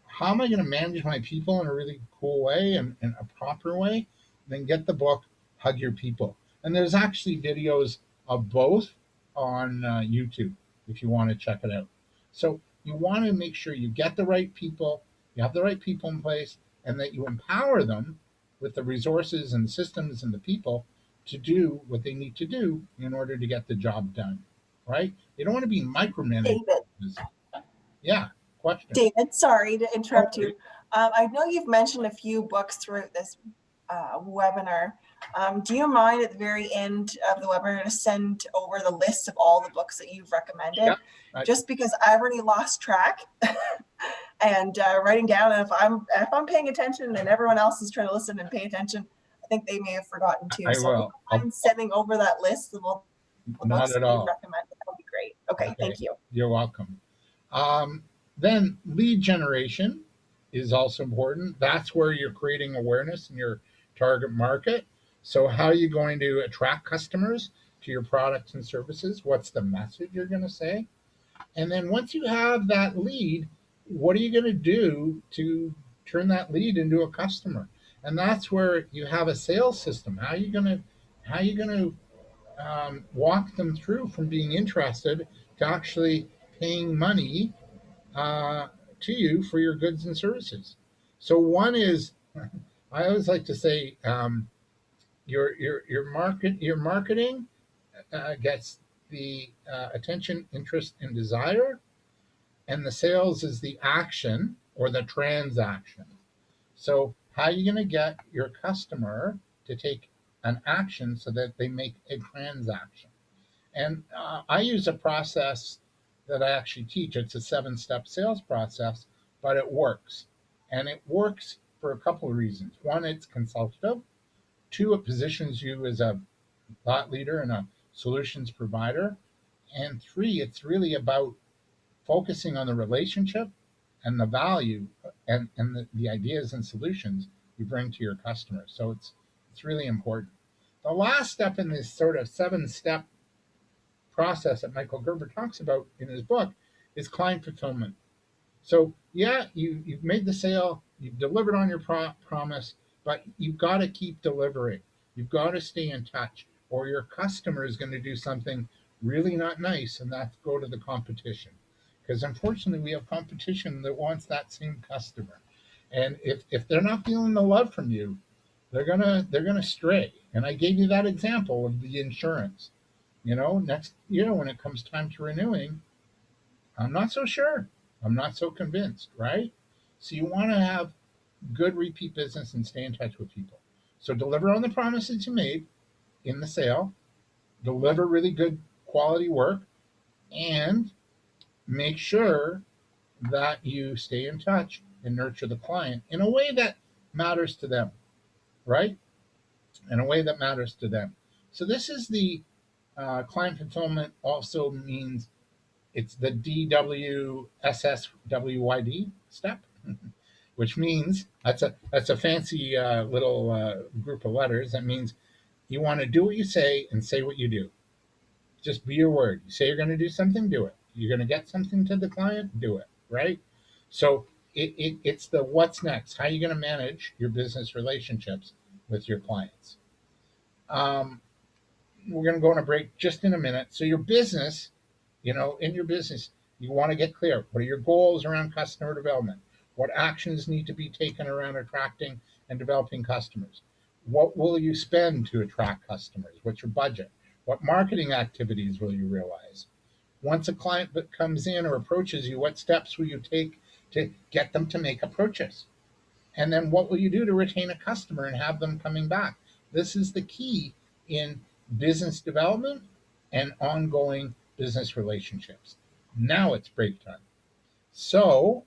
S1: how am I going to manage my people in a really cool way and in a proper way, then get the book "Hug Your People." And there's actually videos of both on YouTube if you want to check it out. So you want to make sure you get the right people, you have the right people in place, and that you empower them with the resources and systems and the people to do what they need to do in order to get the job done. Right? You don't want to be micromanaged.
S4: David,
S1: Yeah. Question.
S4: David, sorry to interrupt you. I know you've mentioned a few books throughout this webinar. Do you mind at the very end of the webinar to send over the list of all the books that you've recommended?
S1: Yeah.
S4: Just because I've already lost track and writing down, and if I'm paying attention and everyone else is trying to listen and pay attention, I think they may have forgotten too.
S1: I
S4: So
S1: will.
S4: I'm sending over that list of all the
S1: Not
S4: books
S1: at
S4: that
S1: all.
S4: you've recommended. That would be great. Okay, thank you.
S1: You're welcome. Then lead generation is also important. That's where you're creating awareness in your target market. So how are you going to attract customers to your products and services? What's the message you're going to say? And then once you have that lead, what are you going to do to turn that lead into a customer? And that's where you have a sales system. How are you going to walk them through from being interested to actually paying money uh, to you for your goods and services? So one is, I always like to say, your marketing gets the attention, interest, and desire, and the sales is the action or the transaction. So how are you going to get your customer to take an action so that they make a transaction? And I use a process that I actually teach. It's a 7-step sales process, but it works. And it works for a couple of reasons. One, it's consultative. Two, it positions you as a thought leader and a solutions provider. And three, it's really about focusing on the relationship and the value and the ideas and solutions you bring to your customers. So it's really important. The last step in this sort of 7-step process that Michael Gerber talks about in his book is client fulfillment. So yeah, you've made the sale, you've delivered on your promise, but you've got to keep delivering. You've got to stay in touch, or your customer is going to do something really not nice, and that's go to the competition. Because unfortunately, we have competition that wants that same customer, and if they're not feeling the love from you, they're gonna stray. And I gave you that example of the insurance. Next year when it comes time to renewing, I'm not so sure. I'm not so convinced, right? So you want to have good repeat business and stay in touch with people. So deliver on the promises you made in the sale, deliver really good quality work, and make sure that you stay in touch and nurture the client in a way that matters to them, right? In a way that matters to them. So this is the client fulfillment also means it's the DWSSWYD step, which means that's a fancy little group of letters. That means you want to do what you say and say what you do. Just be your word. You say you're going to do something, do it. You're going to get something to the client, do it. Right? So it's the what's next. How are you going to manage your business relationships with your clients? We're going to go on a break just in a minute. So your business, in your business, you want to get clear. What are your goals around customer development? What actions need to be taken around attracting and developing customers? What will you spend to attract customers? What's your budget? What marketing activities will you realize? Once a client comes in or approaches you, what steps will you take to get them to make a purchase? And then what will you do to retain a customer and have them coming back? This is the key in business development and ongoing business relationships. Now it's break time. So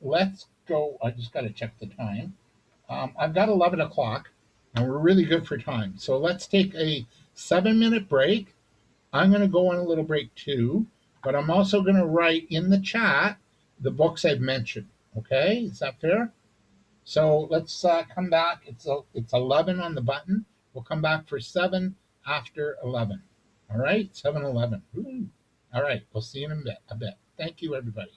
S1: let's go. I just got to check the time. I've got 11 o'clock. and we're really good for time. So let's take a 7-minute break. I'm going to go on a little break too, but I'm also going to write in the chat the books I've mentioned. Okay, is that fair? So let's come back. It's 11 on the button. We'll come back for 7 after 11. All right, 7:11. Woo. All right, we'll see you in a bit. Thank you, everybody.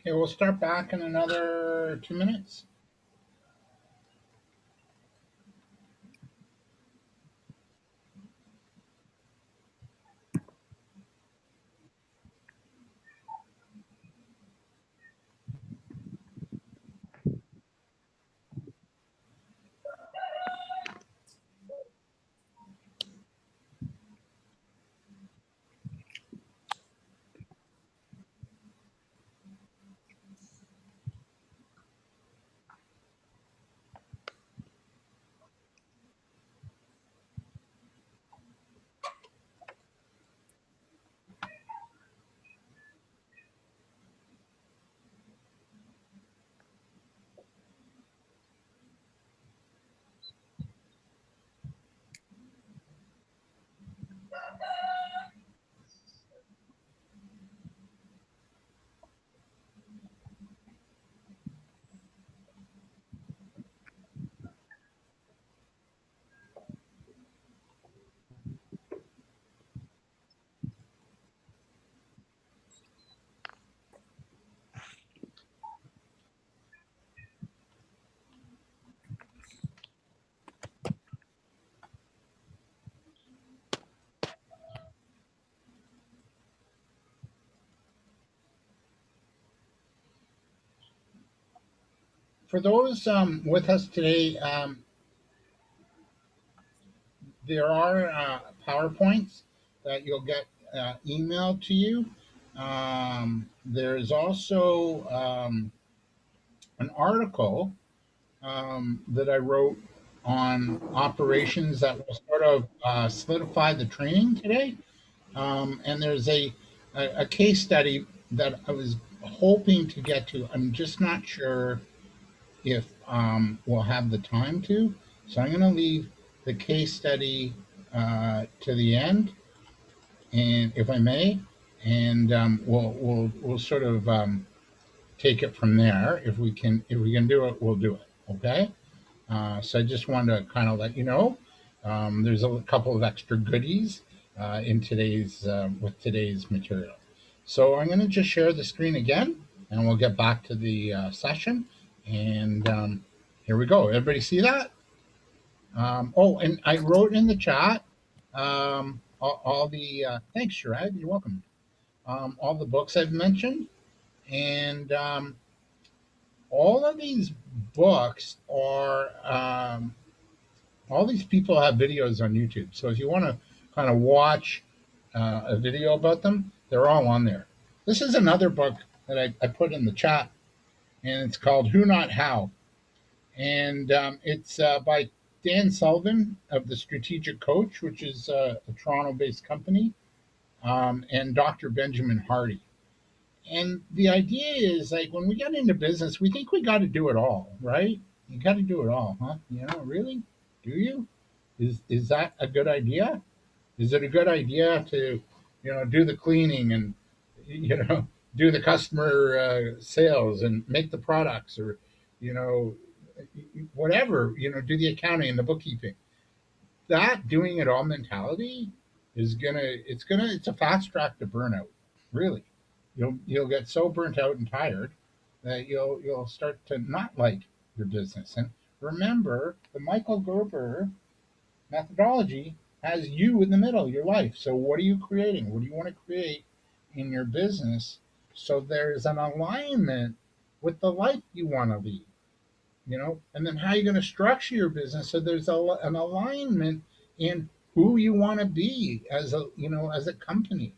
S1: Okay, we'll start back in another 2 minutes. For those with us today, there are PowerPoints that you'll get emailed to you. There's also an article that I wrote on operations that will sort of solidify the training today. And there's a case study that I was hoping to get to. I'm just not sure if we'll have the time to. So I'm going to leave the case study to the end, and if I may, and we'll sort of take it from there. If we can do it, we'll do it. Okay. So I just wanted to kind of let you know there's a couple of extra goodies in today's with today's material. So I'm going to just share the screen again, and we'll get back to the session. And here we go. Everybody see that? Oh, and I wrote in the chat all the thanks, Sharad. You're welcome. All the books I've mentioned, and all of these books are all these people have videos on YouTube. So if you want to kind of watch a video about them, they're all on there. This is another book that I put in the chat, and it's called Who Not How. And it's by Dan Sullivan of the Strategic Coach, which is a Toronto-based company, and Dr. Benjamin Hardy. And the idea is like when we get into business, we think we got to do it all, right? You got to do it all, huh? You know, really? Do you? Is that a good idea? Is it a good idea to, do the cleaning and, do the customer sales and make the products or, you know, whatever, do the accounting and the bookkeeping? That doing it all mentality it's a fast track to burnout. Really, you'll get so burnt out and tired that you'll start to not like your business. And remember, the Michael Gerber methodology has you in the middle of your life. So what are you creating? What do you want to create in your business so there's an alignment with the life you want to lead? And then how are you going to structure your business so there's an alignment in who you want to be as a company.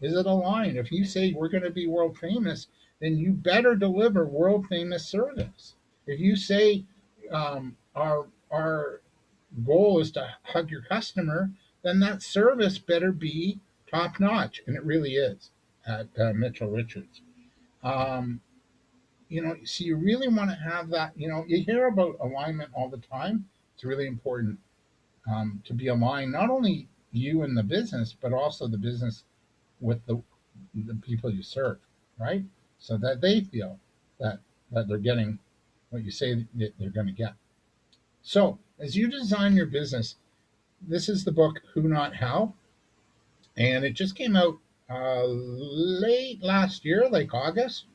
S1: Is it aligned? If you say we're going to be world famous, then you better deliver world famous service. If you say our goal is to hug your customer, then that service better be top notch, and it really is at Mitchell Richards. Um, so you really want to have that. You hear about alignment all the time. It's really important to be aligned, not only you and the business, but also the business with the people you serve, right? So that they feel that they're getting what you say that they're going to get. So as you design your business, this is the book Who Not How, and it just came out late last year, like August.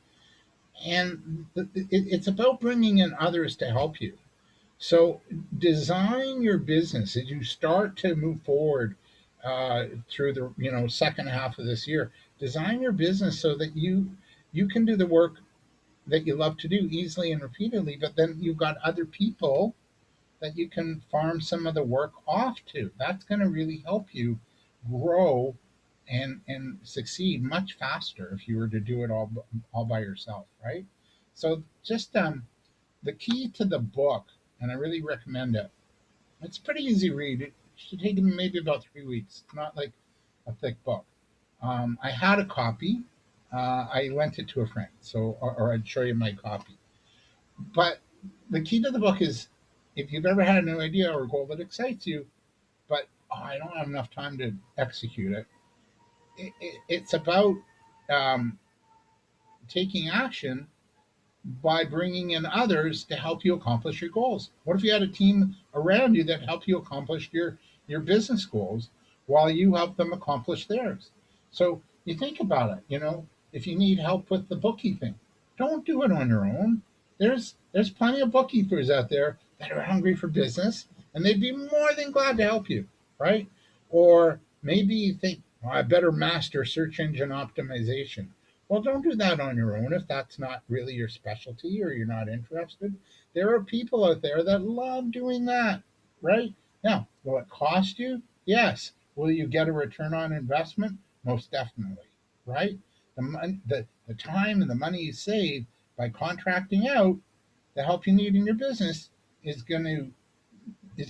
S1: And it's about bringing in others to help you. So design your business as you start to move forward through the second half of this year. Design your business so that you can do the work that you love to do easily and repeatedly, but then you've got other people that you can farm some of the work off to. That's going to really help you grow and succeed much faster if you were to do it all by yourself, right? So just the key to the book, and I really recommend it. It's a pretty easy read. It should take maybe about 3 weeks. It's not like a thick book. I had a copy. I lent it to a friend, so or I'd show you my copy. But the key to the book is, if you've ever had a new idea or goal that excites you, but I don't have enough time to execute it, it's about um, taking action by bringing in others to help you accomplish your goals. What if you had a team around you that helped you accomplish your business goals while you help them accomplish theirs? So you think about it, if you need help with the bookkeeping, don't do it on your own. There's plenty of bookkeepers out there that are hungry for business and they'd be more than glad to help you, right? Or maybe you think, oh, I better master search engine optimization. Well, don't do that on your own if that's not really your specialty or you're not interested. There are people out there that love doing that, right? Now, will it cost you? Yes. Will you get a return on investment? Most definitely, right? The time and the money you save by contracting out the help you need in your business is going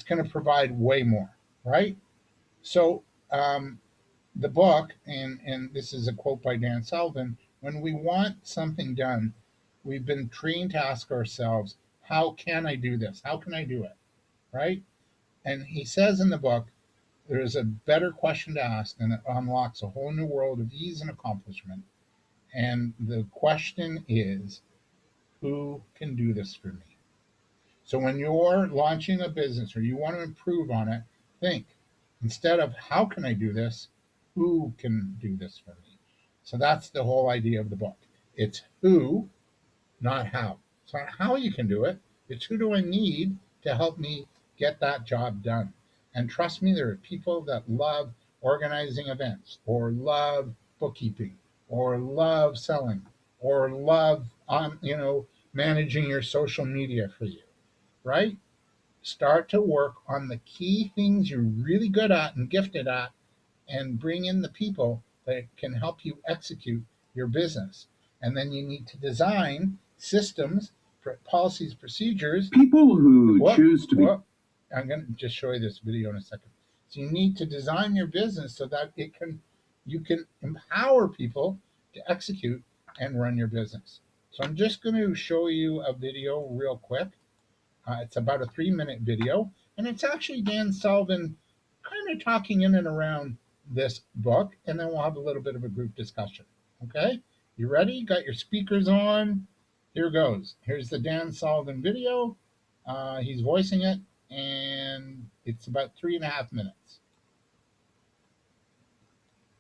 S1: to provide way more, right? So the book, and this is a quote by Dan Sullivan, when we want something done, we've been trained to ask ourselves, how can I do this? How can I do it? Right? And he says in the book, there is a better question to ask, and it unlocks a whole new world of ease and accomplishment. And the question is, who can do this for me? So when you're launching a business or you want to improve on it, think, instead of how can I do this, who can do this for me? So that's the whole idea of the book. It's who, not how. It's not how you can do it. It's who do I need to help me get that job done. And trust me, there are people that love organizing events or love bookkeeping or love selling or love managing your social media for you, right? Start to work on the key things you're really good at and gifted at, and bring in the people that can help you execute your business. And then you need to design systems, policies, procedures. People who choose to be. I'm going to just show you this video in a second. So you need to design your business so that you can empower people to execute and run your business. So I'm just going to show you a video real quick. It's about a 3-minute video, and it's actually Dan Sullivan kind of talking in and around this book, and then we'll have a little bit of a group discussion. Okay? You ready? Got your speakers on? Here goes. Here's the Dan Sullivan video. He's voicing it, and it's about 3.5 minutes.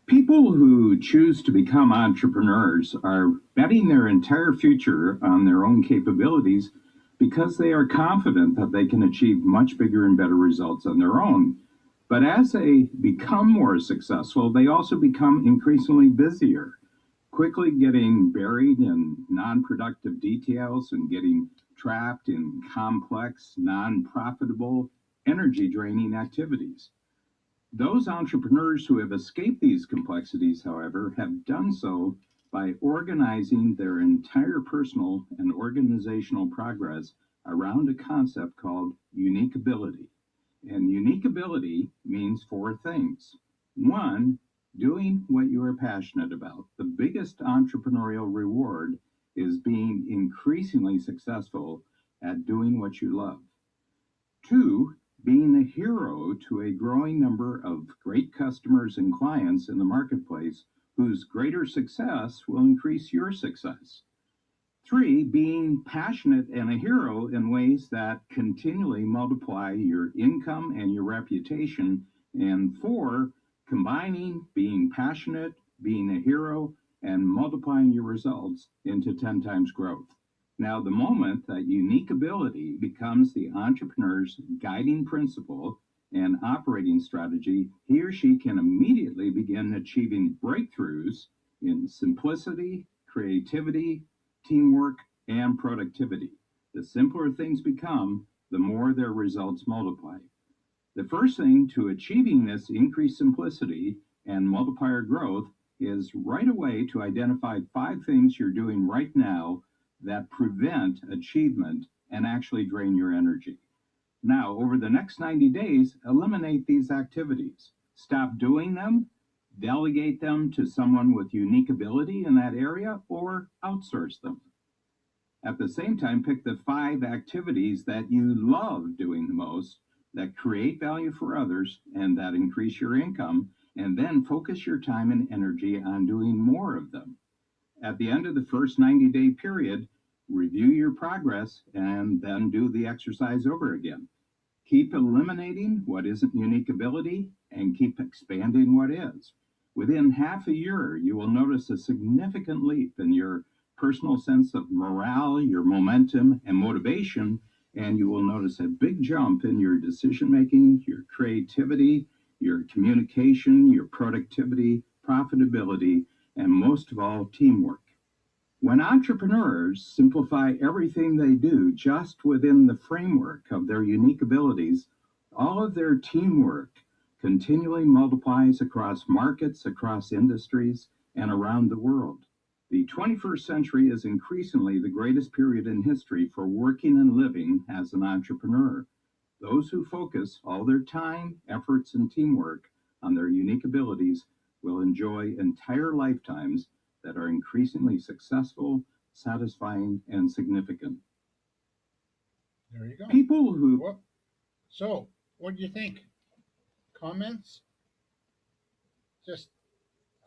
S1: People who choose to become entrepreneurs are betting their entire future on their own capabilities because they are confident that they can achieve much bigger and better results on their own. But as they become more successful, they also become increasingly busier, quickly getting buried in non-productive details and getting trapped in complex, non-profitable, energy-draining activities. Those entrepreneurs who have escaped these complexities, however, have done so by organizing their entire personal and organizational progress around a concept called unique ability. And unique ability means 4 things. 1, doing what you are passionate about. The biggest entrepreneurial reward is being increasingly successful at doing what you love. 2, being a hero to a growing number of great customers and clients in the marketplace whose greater success will increase your success. 3, being passionate and a hero in ways that continually multiply your income and your reputation. And 4, combining being passionate, being a hero,
S9: and multiplying your results into 10 times growth. Now, the moment that unique ability becomes the entrepreneur's guiding principle and operating strategy, he or she can immediately begin achieving breakthroughs in simplicity, creativity, teamwork, and productivity. The simpler things become, the more their results multiply. The first thing to achieving this increased simplicity and multiplier growth is right away to identify 5 things you're doing right now that prevent achievement and actually drain your energy. Now, over the next 90 days, eliminate these activities. Stop doing them, delegate them to someone with unique ability in that area, or outsource them. At the same time, pick the 5 activities that you love doing the most, that create value for others, and that increase your income, and then focus your time and energy on doing more of them. At the end of the first 90-day period, review your progress and then do the exercise over again. Keep eliminating what isn't unique ability and keep expanding what is. Within half a year, you will notice a significant leap in your personal sense of morale, your momentum, and motivation, and you will notice a big jump in your decision making, your creativity, your communication, your productivity, profitability, and most of all, teamwork. When entrepreneurs simplify everything they do just within the framework of their unique abilities, all of their teamwork continually multiplies across markets, across industries, and around the world. The 21st century is increasingly the greatest period in history for working and living as an entrepreneur. Those who focus all their time, efforts, and teamwork on their unique abilities will enjoy entire lifetimes that are increasingly successful, satisfying, and significant.
S1: There you go.
S9: People who...
S1: Well, so, what do you think? Comments? Just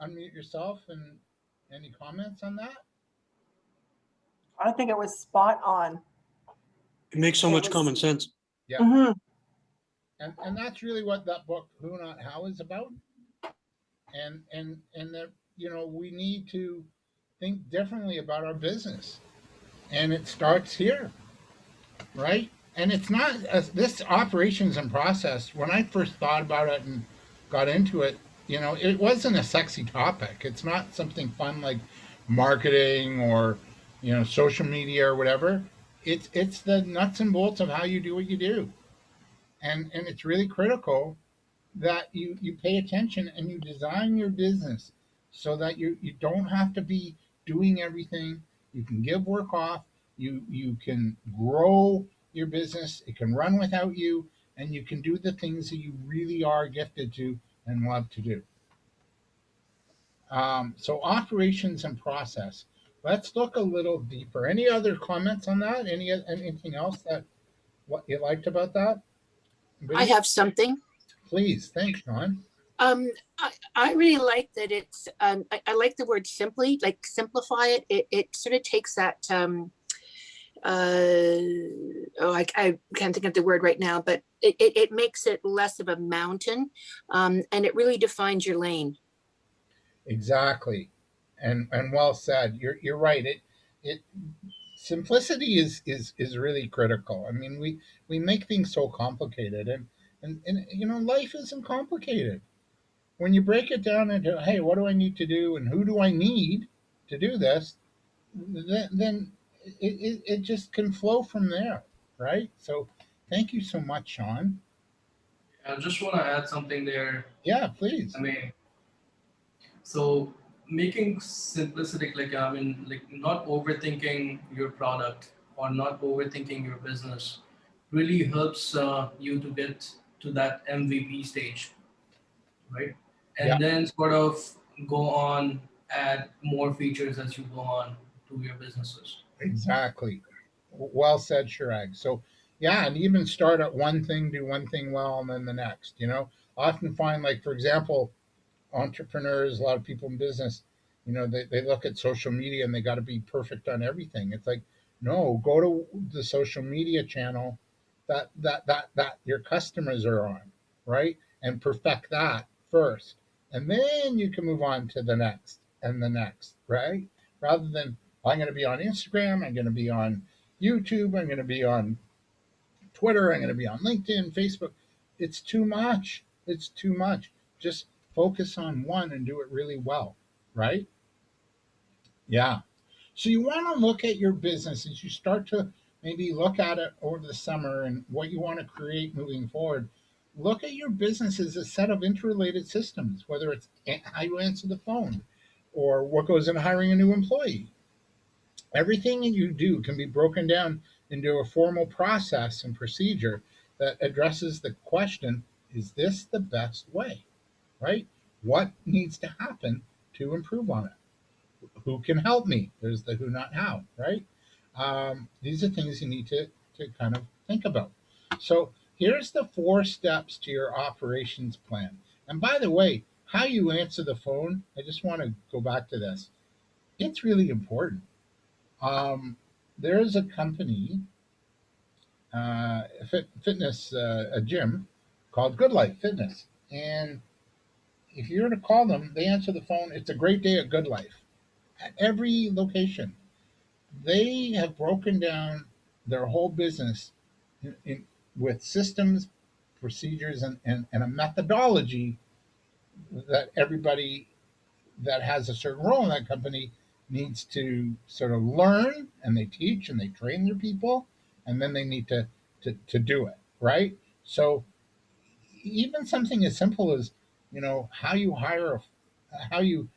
S1: unmute yourself and any comments on that?
S4: I think it was spot on.
S5: It makes so
S4: It
S5: much
S4: was-
S5: common sense.
S1: Yeah.
S4: Mhm.
S1: And that's really what that book, Who Not How, is about. And that, you know, we need to think differently about our business. And it starts here, right? And it's not this operations and process. When I first thought about it and got into it, you know, it wasn't a sexy topic. It's not something fun like marketing or, you know, social media or whatever. It's the nuts and bolts of how you do what you do. And it's really critical that you pay attention and you design your business so that you don't have to be doing everything. You can give work off. You can grow your business. It can run without you, and you can do the things that you really are gifted to and love to do. So operations and process. Let's look a little deeper. Any other comments on that? Anything else that what you liked about that?
S10: I have something.
S1: Please, thanks, Sean.
S10: I really like that it's, I like the word simply, like simplify it. It sort of takes that, I can't think of the word right now, but it makes it less of a mountain, and it really defines your lane.
S1: Exactly, and well said. You're right. It simplicity is really critical. I mean, we make things so complicated, and you know, life isn't complicated. When you break it down into, hey, what do I need to do, and who do I need to do this, then it just can flow from there, right? So, thank you so much, Sean.
S8: I just want to add something there.
S1: Yeah, please.
S8: I mean, so making simplistic, like I mean, like not overthinking your product or not overthinking your business really helps you to get to that MVP stage, right? And
S1: Yeah.
S8: then sort of go on, add more features as you go on to your businesses.
S1: Exactly. Well said, Shirag. So, yeah, and even start at one thing, do one thing well, and then the next. You know, I often find, like, for example, entrepreneurs, a lot of people in business, you know, they look at social media and they got to be perfect on everything. It's like, no, go to the social media channel that your customers are on, right? And perfect that first. And then you can move on to the next. and the next, right? Rather than, I'm going to be on Instagram, I'm going to be on YouTube, I'm going to be on Twitter, I'm going to be on LinkedIn, Facebook. It's too much. It's too much. Just focus on one and do it really well, right? Yeah. So you want to look at your business as you start to maybe look at it over the summer and what you want to create moving forward. Look at your business as a set of interrelated systems, whether it's how you answer the phone or what goes into hiring a new employee. Everything that you do can be broken down into a formal process and procedure that addresses the question, is this the best way, right? What needs to happen to improve on it? Who can help me? There's the who, not how, right? These are things you need to kind of think about. So here's the 4 steps to your operations plan. And by the way, how you answer the phone, I just want to go back to this. It's really important. There's a company, fitness, a gym called Good Life Fitness. And if you were to call them, they answer the phone. It's a great day at Good Life at every location. They have broken down their whole business with systems, procedures, and a methodology that everybody that has a certain role in that company needs to sort of learn, and they teach and they train their people, and then they need to do it, right? So even something as simple as, how you how you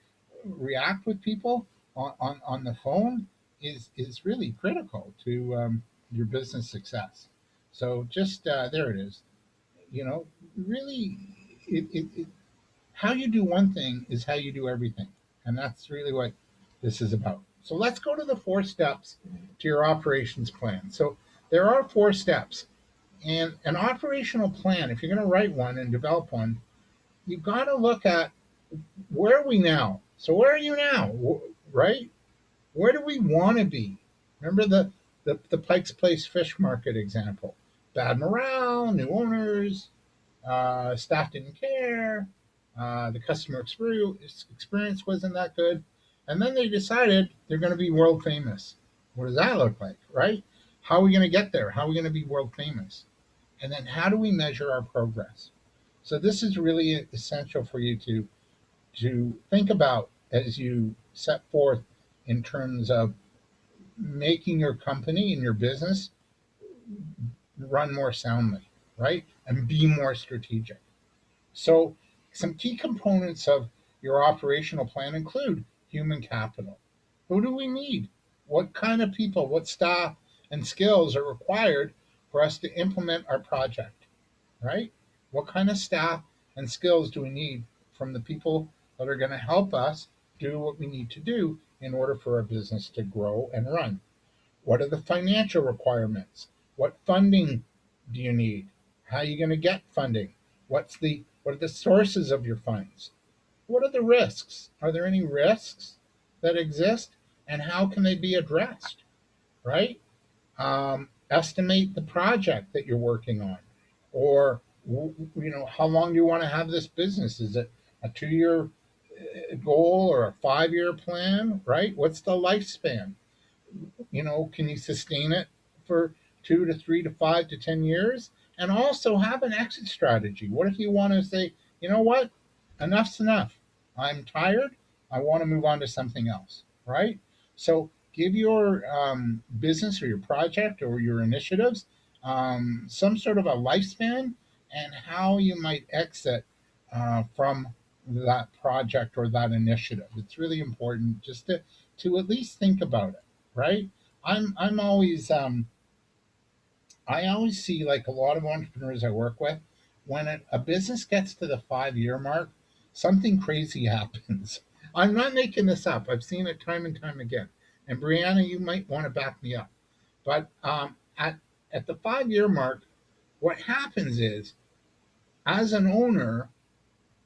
S1: react with people on the phone is really critical to your business success. So just there it is. Really, it how you do one thing is how you do everything, and that's really what this is about. So let's go to the 4 steps to your operations plan. So there are 4 steps, and an operational plan. If you're going to write one and develop one, you've got to look at, where are we now? So where are you now? Right? Where do we want to be? Remember the Pike's Place fish market example. Bad morale, new owners, staff didn't care, the customer experience wasn't that good. And then they decided they're going to be world famous. What does that look like, right? How are we going to get there? How are we going to be world famous? And then how do we measure our progress? So this is really essential for you to think about as you set forth in terms of making your company and your business run more soundly, right? And be more strategic. So some key components of your operational plan include human capital. Who do we need? What kind of people, what staff and skills are required for us to implement our project, right? What kind of staff and skills do we need from the people that are going to help us do what we need to do in order for our business to grow and run? What are the financial requirements? What funding do you need? How are you going to get funding? What are the sources of your funds? What are the risks? Are there any risks that exist, and how can they be addressed? Right? Estimate the project that you're working on, or how long do you want to have this business? Is it a 2-year goal or a 5-year plan? Right? What's the lifespan? Can you sustain it for 2 to 3 to 5 to 10 years? And also have an exit strategy. What if you want to say, you know what, enough's enough. I'm tired. I want to move on to something else, right? So give your business or your project or your initiatives some sort of a lifespan, and how you might exit from that project or that initiative. It's really important just to at least think about it, right? I'm always I always see, like a lot of entrepreneurs I work with, when a business gets to the 5-year mark, something crazy happens. I'm not making this up. I've seen it time and time again. And Brianna, you might want to back me up. But at the 5-year mark, what happens is, as an owner,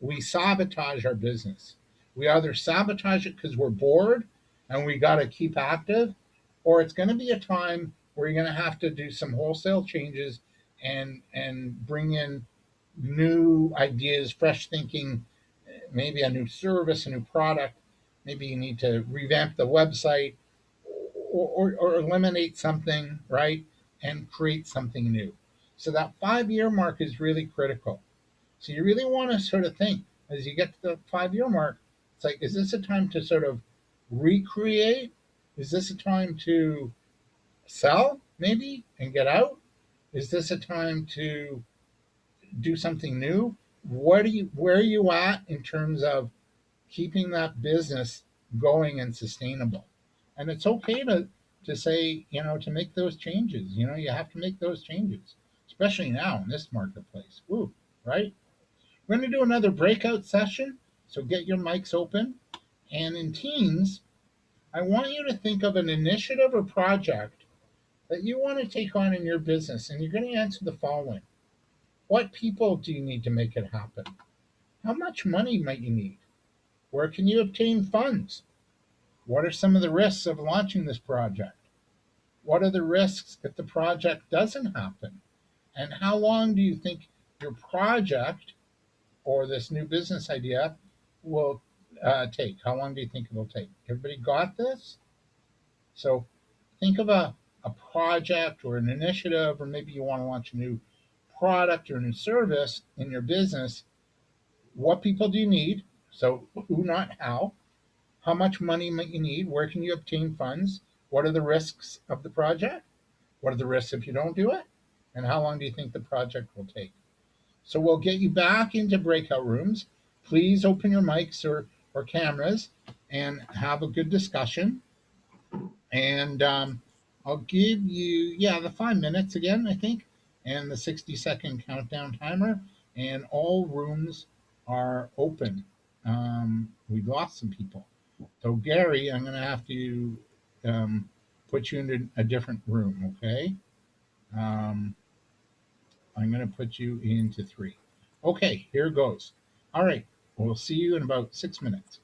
S1: we sabotage our business. We either sabotage it because we're bored and we got to keep active, or it's going to be a time where you're going to have to do some wholesale changes and bring in new ideas, fresh thinking, maybe a new service, a new product, Maybe you need to revamp the website or eliminate something, right? And create something new. So that 5 year mark is really critical. So you really want to sort of think as you get to the 5 year mark, it's like, is this a time to sort of recreate? Is this a time to sell maybe and get out? Is this a time to do something new? Where are you at in terms of keeping that business going and sustainable? And it's okay to say, to make those changes. You have to make those changes, especially now in this marketplace. Ooh, right? We're going to do another breakout session, so get your mics open. And in teams, I want you to think of an initiative or project that you want to take on in your business, and you're going to answer the following. What people do you need to make it happen? How much money might you need? Where can you obtain funds? What are some of the risks of launching this project? What are the risks if the project doesn't happen? And how long do you think your project or this new business idea will take? How long do you think it will take? Everybody got this? So think of a project or an initiative, or maybe you want to launch a new product or a new service in your business. What people do you need? So who, not how. How much money might you need? Where can you obtain funds? What are the risks of the project? What are the risks if you don't do it? And how long do you think the project will take? So we'll get you back into breakout rooms. Please open your mics or cameras and have a good discussion. And I'll give you, the 5 minutes again, I think, and the 60-second countdown timer. And all rooms are open. We lost some people. So, Gary, I'm going to have to put you into a different room, okay? I'm going to put you into 3. Okay, here goes. All right, we'll see you in about 6 minutes.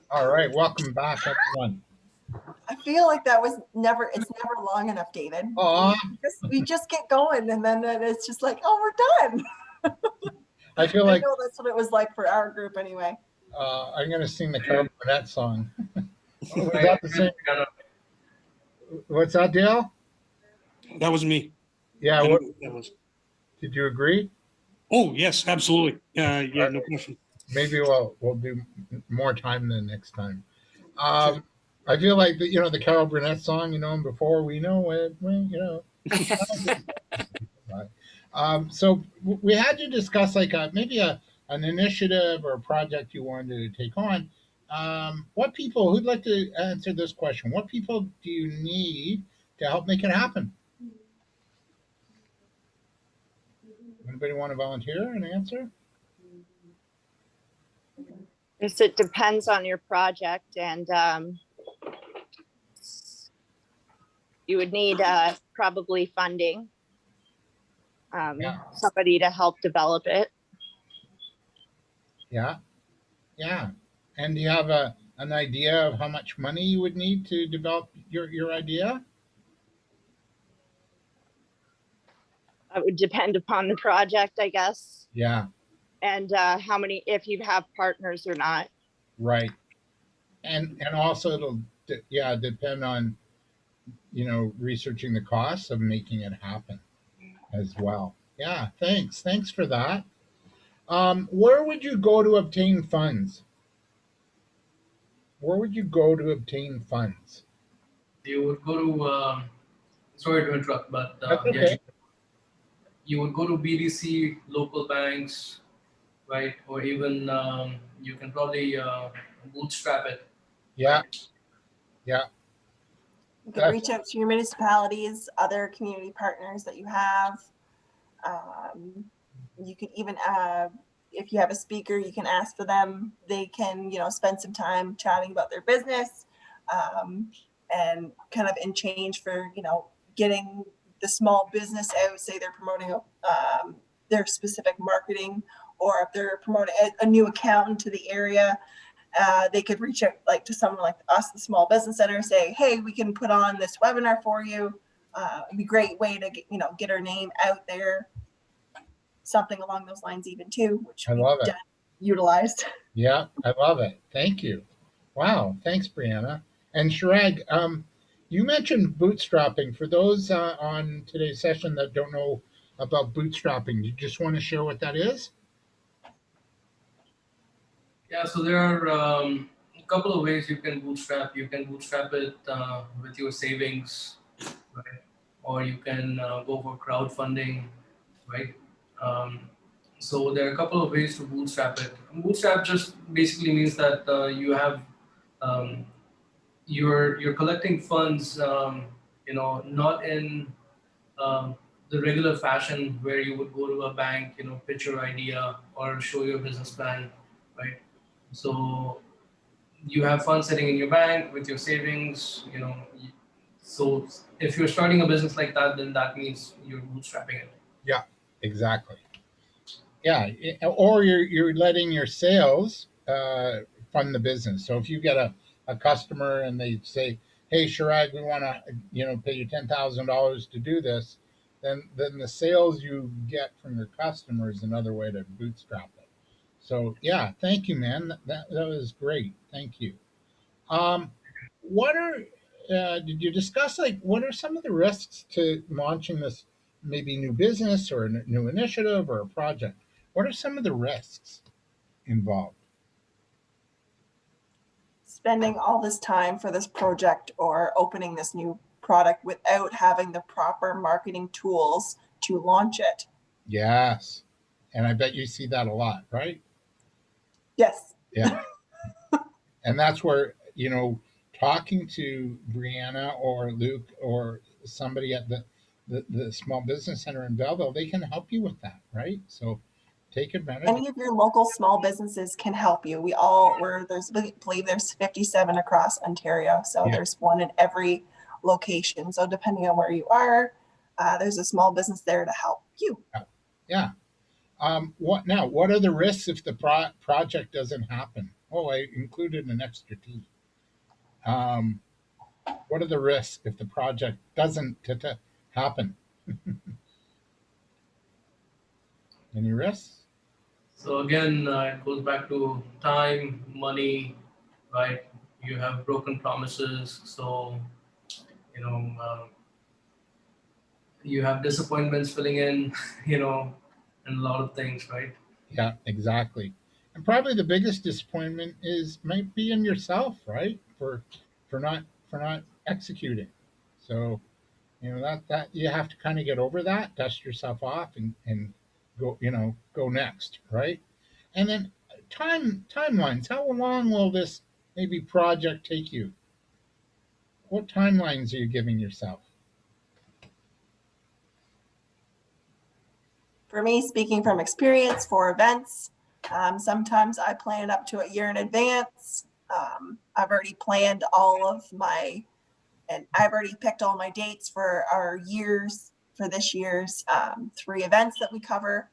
S1: All right, welcome back, everyone.
S4: I feel like that was never, it's never long enough, David.
S1: Aw.
S4: We just get going and then it's just like, oh, we're done.
S1: I feel
S4: I
S1: like
S4: know that's what it was like for our group anyway.
S1: I'm going to sing the Carol Burnett song. Was
S8: I
S1: that the
S8: agree
S1: same?
S8: with Brianna.
S1: What's that, Dale?
S5: That was me.
S1: Yeah,
S5: I
S1: what,
S5: know who that was.
S1: did you agree?
S5: Oh, yes, absolutely. Yeah, no question.
S1: Maybe we'll do more time than next time.
S5: Sure.
S1: I feel like the Carol Burnett song, before we know it, so we had to discuss like maybe an initiative or a project you wanted to take on. What people who'd like to answer this question? What people do you need to help make it happen? Anybody want to volunteer and answer?
S7: Yes, it depends on your project, and you would need probably funding,
S1: Yeah.
S7: somebody to help develop it.
S1: Yeah. And do you have an idea of how much money you would need to develop your idea?
S7: It would depend upon the project, I guess,
S1: Yeah.
S7: and how many, if you have partners or not.
S1: Right. And also it'll depend on researching the costs of making it happen as well. Yeah, thanks for that. Where would you go to obtain funds? Where would you go to obtain funds?
S8: You would go to, sorry to interrupt, but
S1: That's
S8: yeah,
S1: okay.
S8: you would go to BDC, local banks, right? Or even you can probably bootstrap it.
S1: Yeah.
S8: Right?
S1: Yeah.
S4: You can reach out to your municipalities, other community partners that you have. You could even, if you have a speaker, you can ask for them. They can, spend some time chatting about their business, and kind of in change for, getting the small business out. Say they're promoting their specific marketing, or if they're promoting a new account into the area. They could reach out like to someone like us, the Small Business Center, say, hey, we can put on this webinar for you. It'd be a great way to get our name out there. Something along those lines even too, which
S1: I love it.
S4: Utilized.
S1: Yeah, I love it. Thank you. Wow, thanks, Brianna. And Shirag, you mentioned bootstrapping. For those on today's session that don't know about bootstrapping, do you just want to share what that is?
S8: Yeah, so there are a couple of ways you can bootstrap. You can bootstrap it with your savings, right? Or you can go for crowdfunding, right? So there are a couple of ways to bootstrap it. Bootstrap just basically means that you have you're collecting funds, not in um, the regular fashion where you would go to a bank, pitch your idea or show your business plan, right? So you have funds sitting in your bank with your savings, So if you're starting a business like that, then that means you're bootstrapping it.
S1: Yeah, exactly. Yeah, or you're letting your sales fund the business. So if you get a customer and they say, "Hey, Shirag, we want to pay you $10,000 to do this," then the sales you get from your customer is another way to bootstrap it. So yeah, thank you, man. That was great. Thank you. Um, what are did you discuss like what are some of the risks to launching this maybe new business or a new initiative or a project? What are some of the risks involved?
S4: Spending all this time for this project or opening this new product without having the proper marketing tools to launch it.
S1: Yes, and I bet you see that a lot, right?
S4: Yes.
S1: Yeah. And that's where talking to Brianna or Luke or somebody at the Small Business Center in Belleville, they can help you with that, right? So take advantage.
S4: Any of your local small businesses can help you. I believe there's 57 across Ontario. So there's one in every location. So depending on where you are, there's a small business there to help you.
S1: Yeah. What now? What are the risks if the project doesn't happen? Oh, I included an extra T. Um, what are the risks if the project doesn't happen? Any risks?
S8: So again, it goes back to time, money, right? You have broken promises, so you know you have disappointments filling in, you know, and a lot of things, right?
S1: Yeah, exactly. And probably the biggest disappointment is might be in yourself, right? For not executing. So that you have to kind of get over that, dust yourself off, and go go next, right? And then timelines. How long will this maybe project take you? What timelines are you giving yourself?
S4: For me, speaking from experience for events, sometimes I plan up to a year in advance. I've already planned all of my, and I've already picked all my dates for our years, for this year's 3 events that we cover.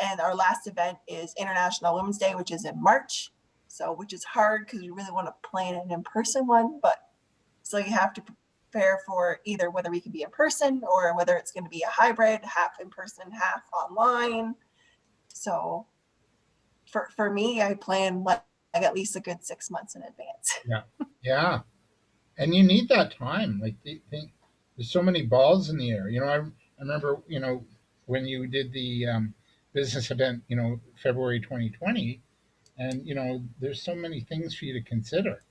S4: And our last event is International Women's Day, which is in March. So, which is hard because we really want to plan an in-person one, but so you have to prepare for either whether we can be in person or whether it's going to be a hybrid, half in person, half online. So for me, I plan like at least a good 6 months in advance.
S1: Yeah, yeah, and you need that time. Like there's so many balls in the air. I remember when you did the business event, February 2020, and there's so many things for you to consider.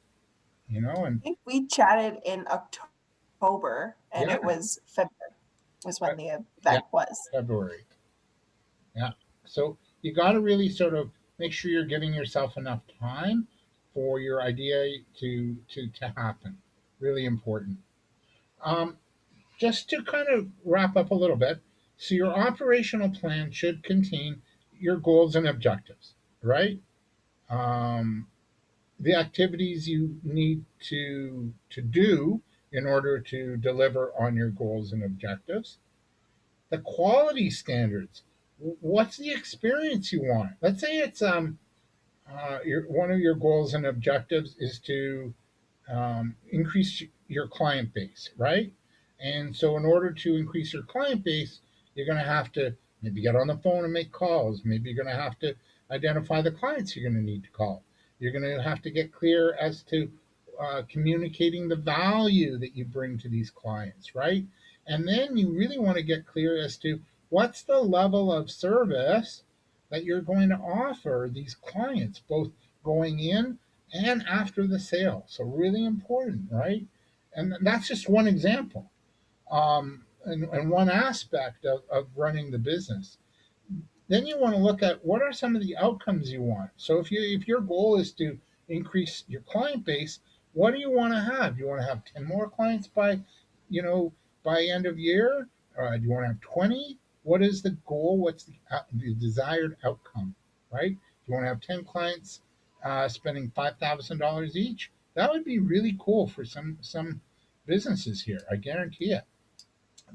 S1: And
S4: I think we chatted in October, and
S1: yeah,
S4: it was February was when the
S1: yeah,
S4: event was.
S1: February. Yeah. So you got to really sort of make sure you're giving yourself enough time for your idea to happen. Really important. Um, just to kind of wrap up a little bit, so your operational plan should contain your goals and objectives, right? Um, the activities you need to do in order to deliver on your goals and objectives, the quality standards. What's the experience you want? Let's say it's one of your goals and objectives is to increase your client base, right? And so, in order to increase your client base, you're going to have to maybe get on the phone and make calls. Maybe you're going to have to identify the clients you're going to need to call. You're going to have to get clear as to communicating the value that you bring to these clients, right? And then you really want to get clear as to what's the level of service that you're going to offer these clients, both going in and after the sale. So really important, right? And that's just one example, and one aspect of running the business. Then you want to look at what are some of the outcomes you want. So if your goal is to increase your client base, what do you want to have? You want to have 10 more clients you know, by end of year? Do you want to have 20? What is the goal? What's the desired outcome, right? Do you want to have 10 clients spending $5,000 each? That would be really cool for some businesses here. I guarantee it.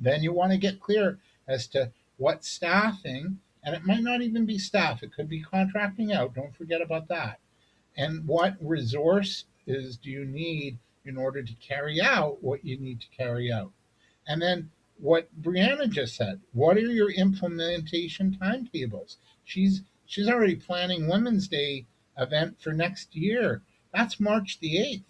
S1: Then you want to get clear as to what staffing, and it might not even be staff, it could be contracting out. Don't forget about that. And what resources do you need in order to carry out what you need to carry out? And then what Brianna just said, what are your implementation timetables? She's already planning Women's Day event for next year. That's March the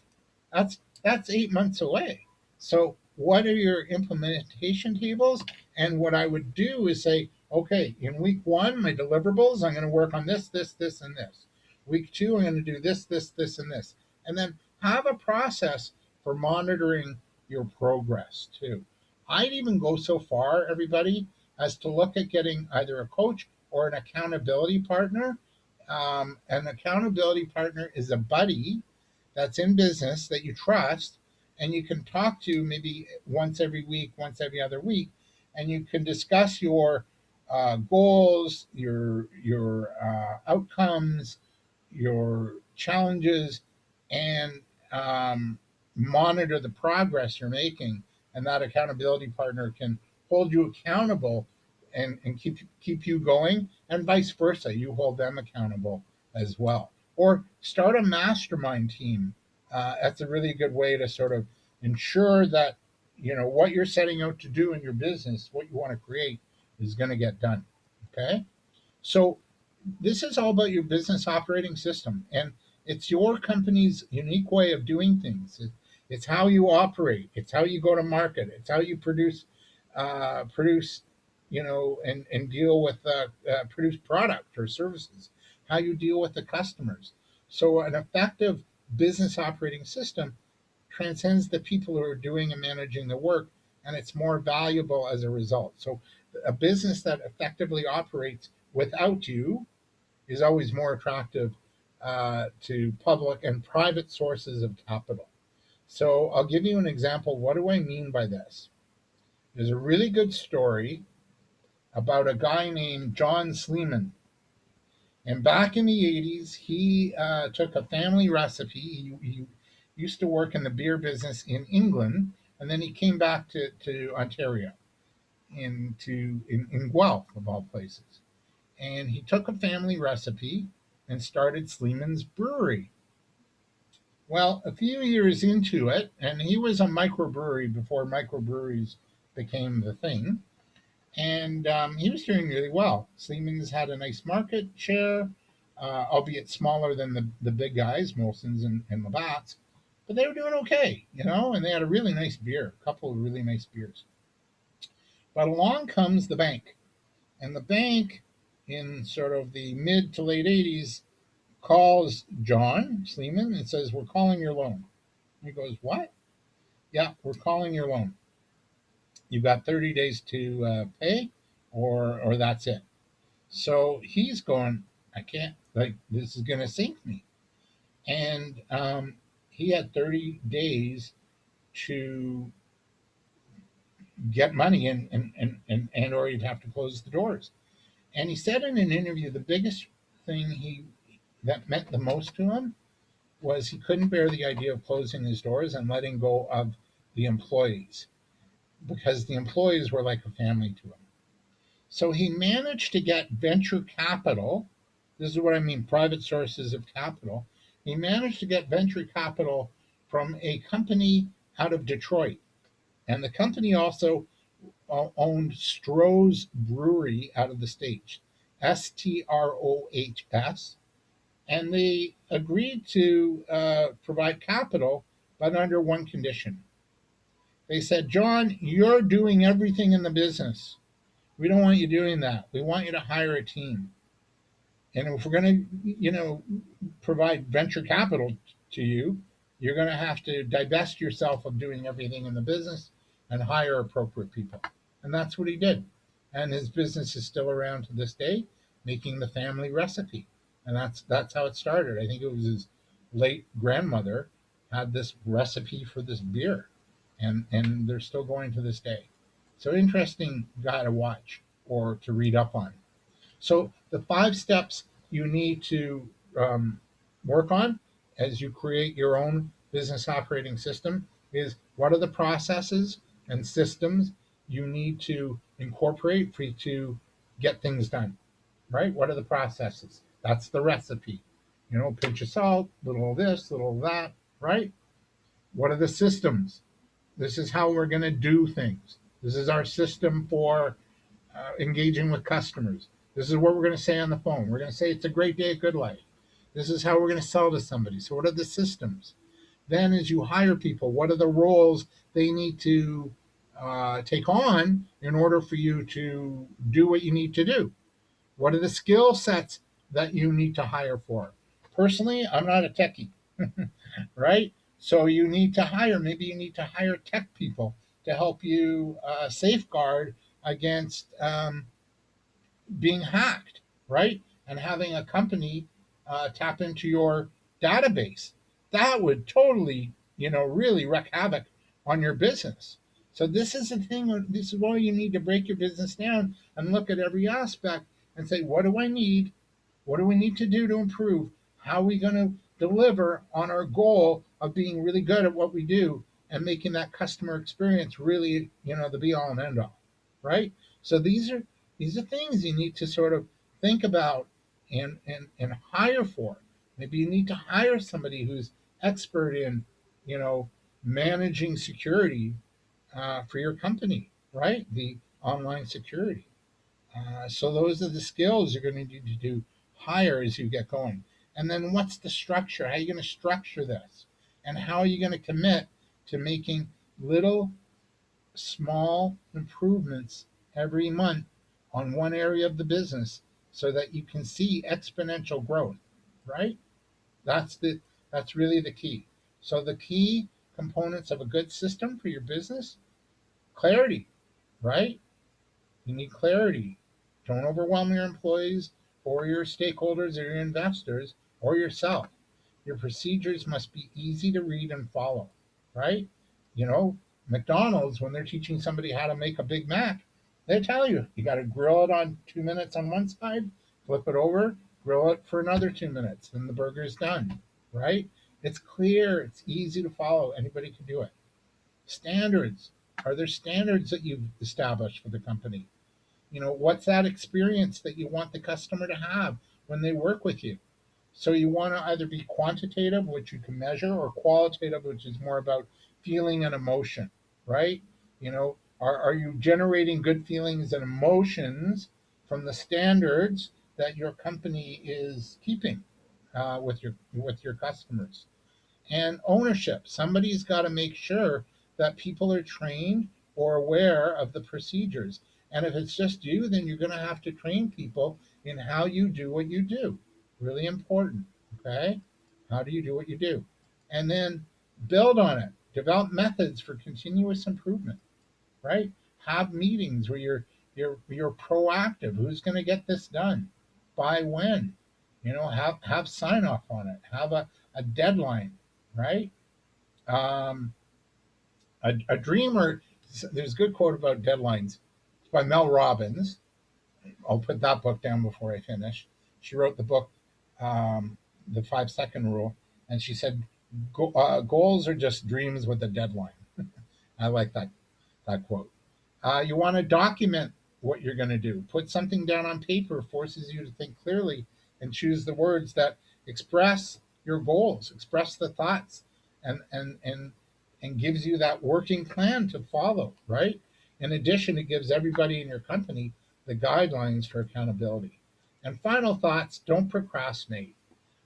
S1: 8th. That's 8 months away. So what are your implementation tables? And what I would do is say, okay, in week 1, my deliverables, I'm going to work on this, this, this, and this. Week 2, I'm going to do this, this, this, and this. And then have a process for monitoring your progress too. I'd even go so far, everybody, as to look at getting either a coach or an accountability partner. An accountability partner is a buddy that's in business that you trust, and you can talk to maybe once every week, once every other week, and you can discuss your goals, your outcomes, your challenges, and monitor the progress you're making. And that accountability partner can hold you accountable and keep you going, and vice versa. You hold them accountable as well. Or start a mastermind team. That's a really good way to sort of ensure that what you're setting out to do in your business, what you want to create, is going to get done. Okay, so this is all about your business operating system, and it's your company's unique way of doing things. It's how you operate. It's how you go to market. It's how you produce, and deal with produce product or services. How you deal with the customers. So an effective business operating system transcends the people who are doing and managing the work, and it's more valuable as a result. So a business that effectively operates without you is always more attractive to public and private sources of capital. So I'll give you an example. What do I mean by this? There's a really good story about a guy named John Sleeman. And back in the 80s, he took a family recipe. He used to work in the beer business in England, and then he came back to Ontario, in Guelph, of all places. And he took a family recipe and started Sleeman's Brewery. Well, a few years into it, and he was a microbrewery before microbreweries became the thing, and he was doing really well. Sleeman's had a nice market share, albeit smaller than the big guys, Molson's and Labatt's, but they were doing okay, and they had a really nice beer, a couple of really nice beers. But along comes the bank, and the bank, in sort of the mid to late 80s, calls John Sleeman and says, "We're calling your loan." He goes, "What?" "Yeah, we're calling your loan. You've got 30 days to pay, or that's it." So he's going, "I can't, this is going to sink me." And he had 30 days to get money and or he'd have to close the doors. And he said in an interview, the biggest thing that meant the most to him was he couldn't bear the idea of closing his doors and letting go of the employees, because the employees were like a family to him. So he managed to get venture capital. This is what I mean, private sources of capital. He managed to get venture capital from a company out of Detroit. And the company also owned Stroh's Brewery out of the States, Strohs. And they agreed to provide capital, but under one condition. They said, "John, you're doing everything in the business. We don't want you doing that. We want you to hire a team. And if we're going to, provide venture capital to you, you're going to have to divest yourself of doing everything in the business and hire appropriate people." And that's what he did. And his business is still around to this day, making the family recipe. And that's how it started. I think it was his late grandmother had this recipe for this beer, and they're still going to this day. So interesting guy to watch or to read up on. So the 5 steps you need to work on as you create your own business operating system is, what are the processes and systems you need to incorporate for you to get things done, right? What are the processes? That's the recipe. Pinch of salt, little of this, little of that, right? What are the systems? This is how we're going to do things. This is our system for engaging with customers. This is what we're going to say on the phone. We're going to say it's a great day at Good Life. This is how we're going to sell to somebody. So what are the systems? Then as you hire people, what are the roles they need to take on in order for you to do what you need to do? What are the skill sets that you need to hire for? Personally, I'm not a techie, right? So maybe you need to hire tech people to help you safeguard against being hacked, right? And having a company tap into your database. That would totally, really wreak havoc on your business. So this is the thing. This is why you need to break your business down and look at every aspect and say, what do I need? What do we need to do to improve? How are we going to deliver on our goal of being really good at what we do and making that customer experience really, the be all and end all, right? So these are These are things you need to sort of think about and hire for. Maybe you need to hire somebody who's expert in, you know, managing security for your company, right? The online security. So those are the skills you're going to need to do hire as you get going. And then what's the structure? How are you going to structure this? And how are you going to commit to making little small improvements every month on one area of the business so that you can see exponential growth, right? That's the that's really the key. So the key components of a good system for your business, clarity, right? You need clarity. Don't overwhelm your employees or your stakeholders or your investors or yourself. Your procedures must be easy to read and follow, right? You know, McDonald's, when they're teaching somebody how to make a Big Mac, they tell you, you got to grill it on 2 minutes on one side, flip it over, grill it for another 2 minutes, then the burger is done, right? It's clear, it's easy to follow. Anybody can do it. Standards. Are there standards that you've established for the company? You know, what's that experience that you want the customer to have when they work with you? So you want to either be quantitative, which you can measure, or qualitative, which is more about feeling and emotion, right? You know, are you generating good feelings and emotions from the standards that your company is keeping with your customers? And ownership. Somebody's got to make sure that people are trained or aware of the procedures. And if it's just you, then you're going to have to train people in how you do what you do. Really important. Okay? How do you do what you do? And then build on it. Develop methods for continuous improvement, right? Have meetings where you're proactive. Who's going to get this done? By when? You know, have sign off on it. Have a deadline, right? Um, a dreamer. There's a good quote about deadlines. It's by Mel Robbins. I'll put that book down before I finish. She wrote the book, The 5 Second Rule, and she said, "Goals are just dreams with a deadline." I like that quote. You want to document what you're going to do. Put something down on paper forces you to think clearly and choose the words that express your goals, express the thoughts, and gives you that working plan to follow, right? In addition, it gives everybody in your company the guidelines for accountability. And final thoughts, don't procrastinate.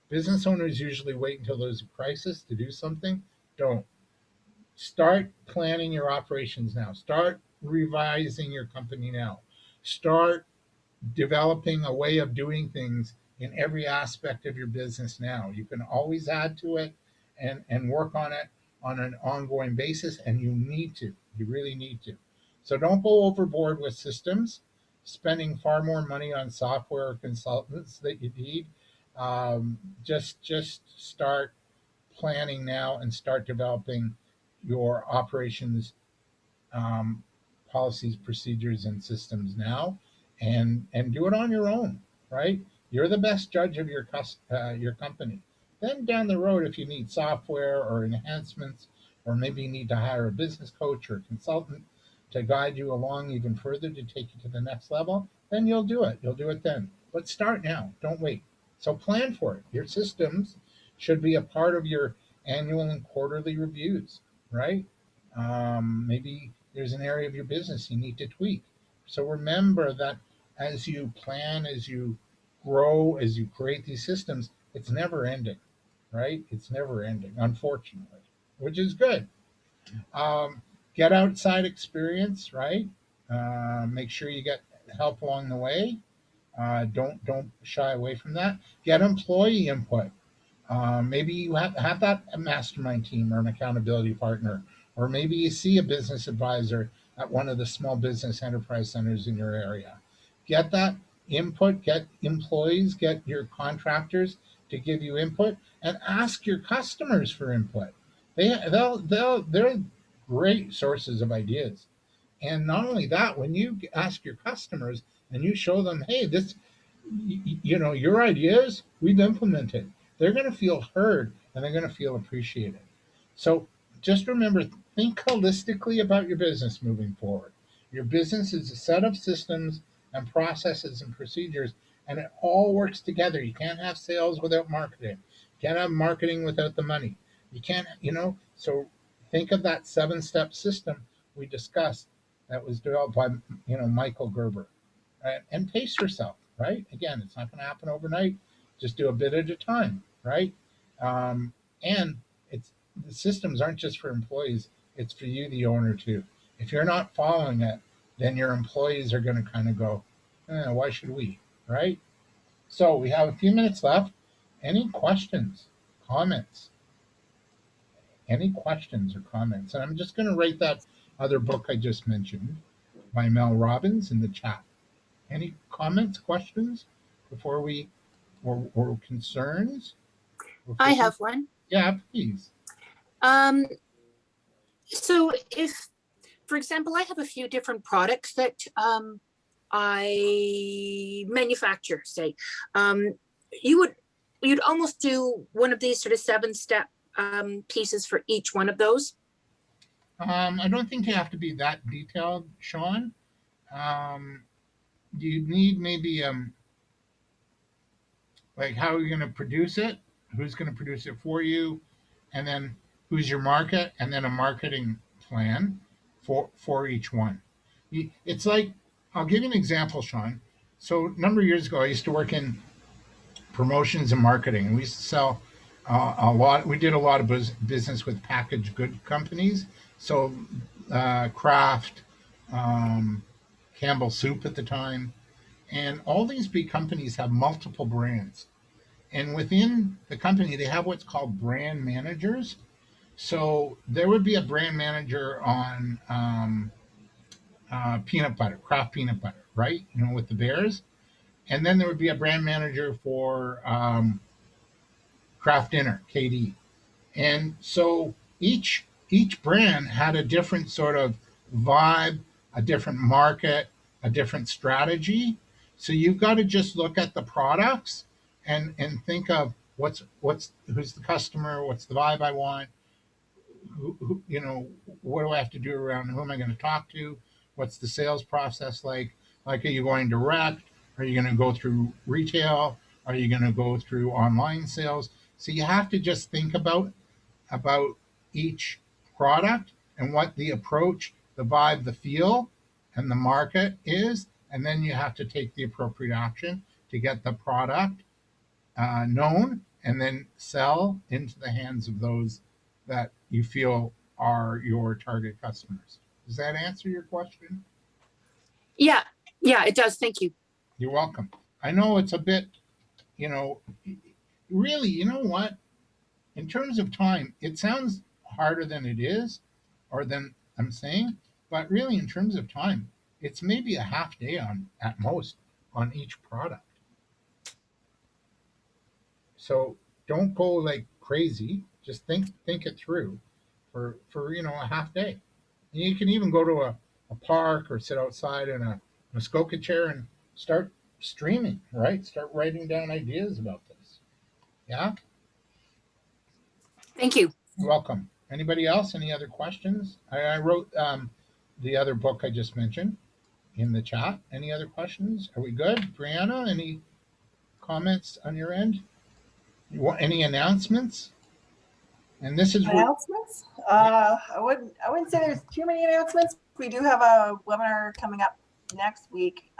S1: Business owners usually wait until there's a crisis to do something. Don't. Start planning your operations now. Start revising your company now. Start developing a way of doing things in every aspect of your business now. You can always add to it and work on it on an ongoing basis, and you need to. You really need to. So don't go overboard with systems, spending far more money on software or consultants that you need. Just start planning now and start developing your operations um, policies, procedures, and systems now, and do it on your own. Right? You're the best judge of your company. Then down the road, if you need software or enhancements, or maybe you need to hire a business coach or a consultant to guide you along even further to take you to the next level, then you'll do it. You'll do it then. But start now. Don't wait. So plan for it. Your systems should be a part of your annual and quarterly reviews, right? Maybe there's an area of your business you need to tweak. So remember that as you plan, as you grow, as you create these systems, it's never ending, right? It's never ending, unfortunately, which is good. Um, get outside experience, right? Make sure you get help along the way. Don't shy away from that. Get employee input. Maybe you have that mastermind team or an accountability partner, or maybe you see a business advisor at one of the small business enterprise centers in your area. Get that input, get employees, get your contractors to give you input, and ask your customers for input. They're great sources of ideas. And not only that, when you ask your customers and you show them, hey, this, your ideas we've implemented, they're going to feel heard and they're going to feel appreciated. So just remember, think holistically about your business moving forward. Your business is a set of systems and processes and procedures, and it all works together. You can't have sales without marketing. You can't have marketing without the money. You can't, so think of that 7-step system we discussed that was developed by, Michael Gerber. Right? And pace yourself, right? Again, it's not going to happen overnight. Just do a bit at a time, right? And the systems aren't just for employees, it's for you, the owner, too. If you're not following it, then your employees are going to kind of go, why should we, right? So we have a few minutes left. Any questions, comments? Any questions or comments? And I'm just going to rate that other book I just mentioned by Mel Robbins in the chat. Any comments, questions before we, or concerns?
S10: I have one.
S1: Yeah, please.
S10: So if, for example, I have a few different products that I manufacture, say, you'd almost do one of these sort of 7-step pieces for each one of those.
S1: I don't think you have to be that detailed, Sean. You need maybe like how you're going to produce it, who's going to produce it for you, and then who's your market, and then a marketing plan for each one. It's like, I'll give you an example, Sean. So a number of years ago, I used to work in promotions and marketing, and we used to sell a lot. We did a lot of business with packaged good companies. So Kraft, Campbell Soup at the time, and all these big companies have multiple brands. And within the company, they have what's called brand managers. So there would be a brand manager on peanut butter, Kraft peanut butter, right? With the Bears. And then there would be a brand manager for Kraft Dinner, KD. And so each brand had a different sort of vibe, a different market, a different strategy. So you've got to just look at the products and think of who's the customer, what's the vibe I want, what do I have to do around, who am I going to talk to, what's the sales process like? Like, are you going direct? Are you going to go through retail? Are you going to go through online sales? So you have to just think about each product and what the approach, the vibe, the feel, and the market is, and then you have to take the appropriate action to get the product known and then sell into the hands of those that you feel are your target customers. Does that answer your question?
S10: Yeah, it does. Thank you.
S1: You're welcome. I know it's a bit, really, you know what? In terms of time, it sounds harder than it is, or than I'm saying, but really in terms of time, it's maybe a half day at most on each product. So don't go like crazy. Just think it through for a half day. And you can even go to a park or sit outside in a Muskoka chair and start streaming, right? Start writing down ideas about this. Yeah?
S10: Thank you.
S1: You're welcome. Anybody else? Any other questions? I wrote the other book I just mentioned in the chat. Any other questions? Are we good? Brianna, any comments on your end? You want any announcements? And this is
S4: announcements. I wouldn't say there's too many announcements. We do have a webinar coming up next week.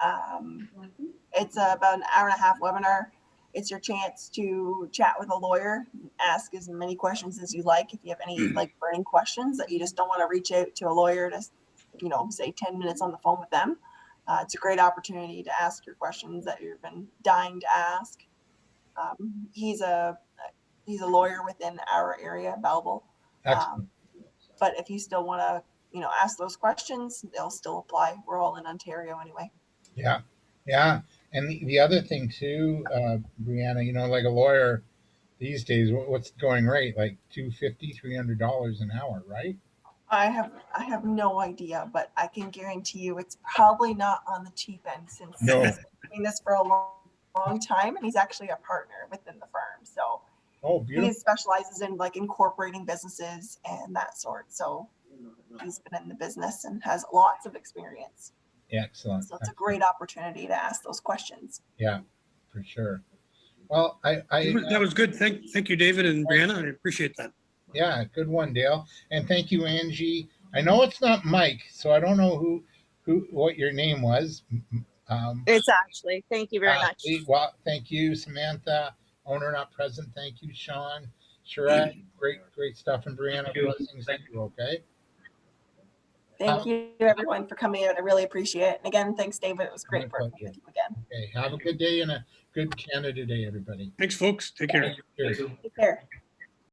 S4: It's about an hour and a half webinar. It's your chance to chat with a lawyer, ask as many questions as you like. If you have any burning questions that you just don't want to reach out to a lawyer to, say 10 minutes on the phone with them, it's a great opportunity to ask your questions that you've been dying to ask. He's a lawyer within our area, Belleville. But if you still want to, ask those questions, they'll still apply. We're all in Ontario anyway.
S1: Yeah. And the other thing too, Brianna, like a lawyer these days, what's the going rate? Like $250, $300 an hour, right?
S4: I have no idea, but I can guarantee you it's probably not on the cheap end since he's been doing this for a long time, and he's actually a partner within the firm. So he specializes in incorporating businesses and that sort. So he's been in the business and has lots of experience.
S1: Excellent.
S4: So it's a great opportunity to ask those questions.
S1: Yeah, for sure. Well,
S5: That was good. Thank you, David and Brianna. I appreciate that.
S1: yeah, good one, Dale. And thank you, Angie. I know it's not Mike, so I don't know what your name was.
S7: It's actually, thank you very much.
S1: Well, thank you, Samantha. Owner not present. Thank you, Sean. Charette, great stuff. And Brianna,
S8: Thank you.
S1: blessings to you, okay?
S4: Thank you everyone for coming out. I really appreciate it. And again, thanks, David. It was great
S1: My
S4: working
S1: pleasure.
S4: with you again.
S1: Okay, have a good day and a good Canada Day, everybody.
S5: Thanks, folks. Take care.
S1: Cheers.
S8: Thank you.
S4: Take care.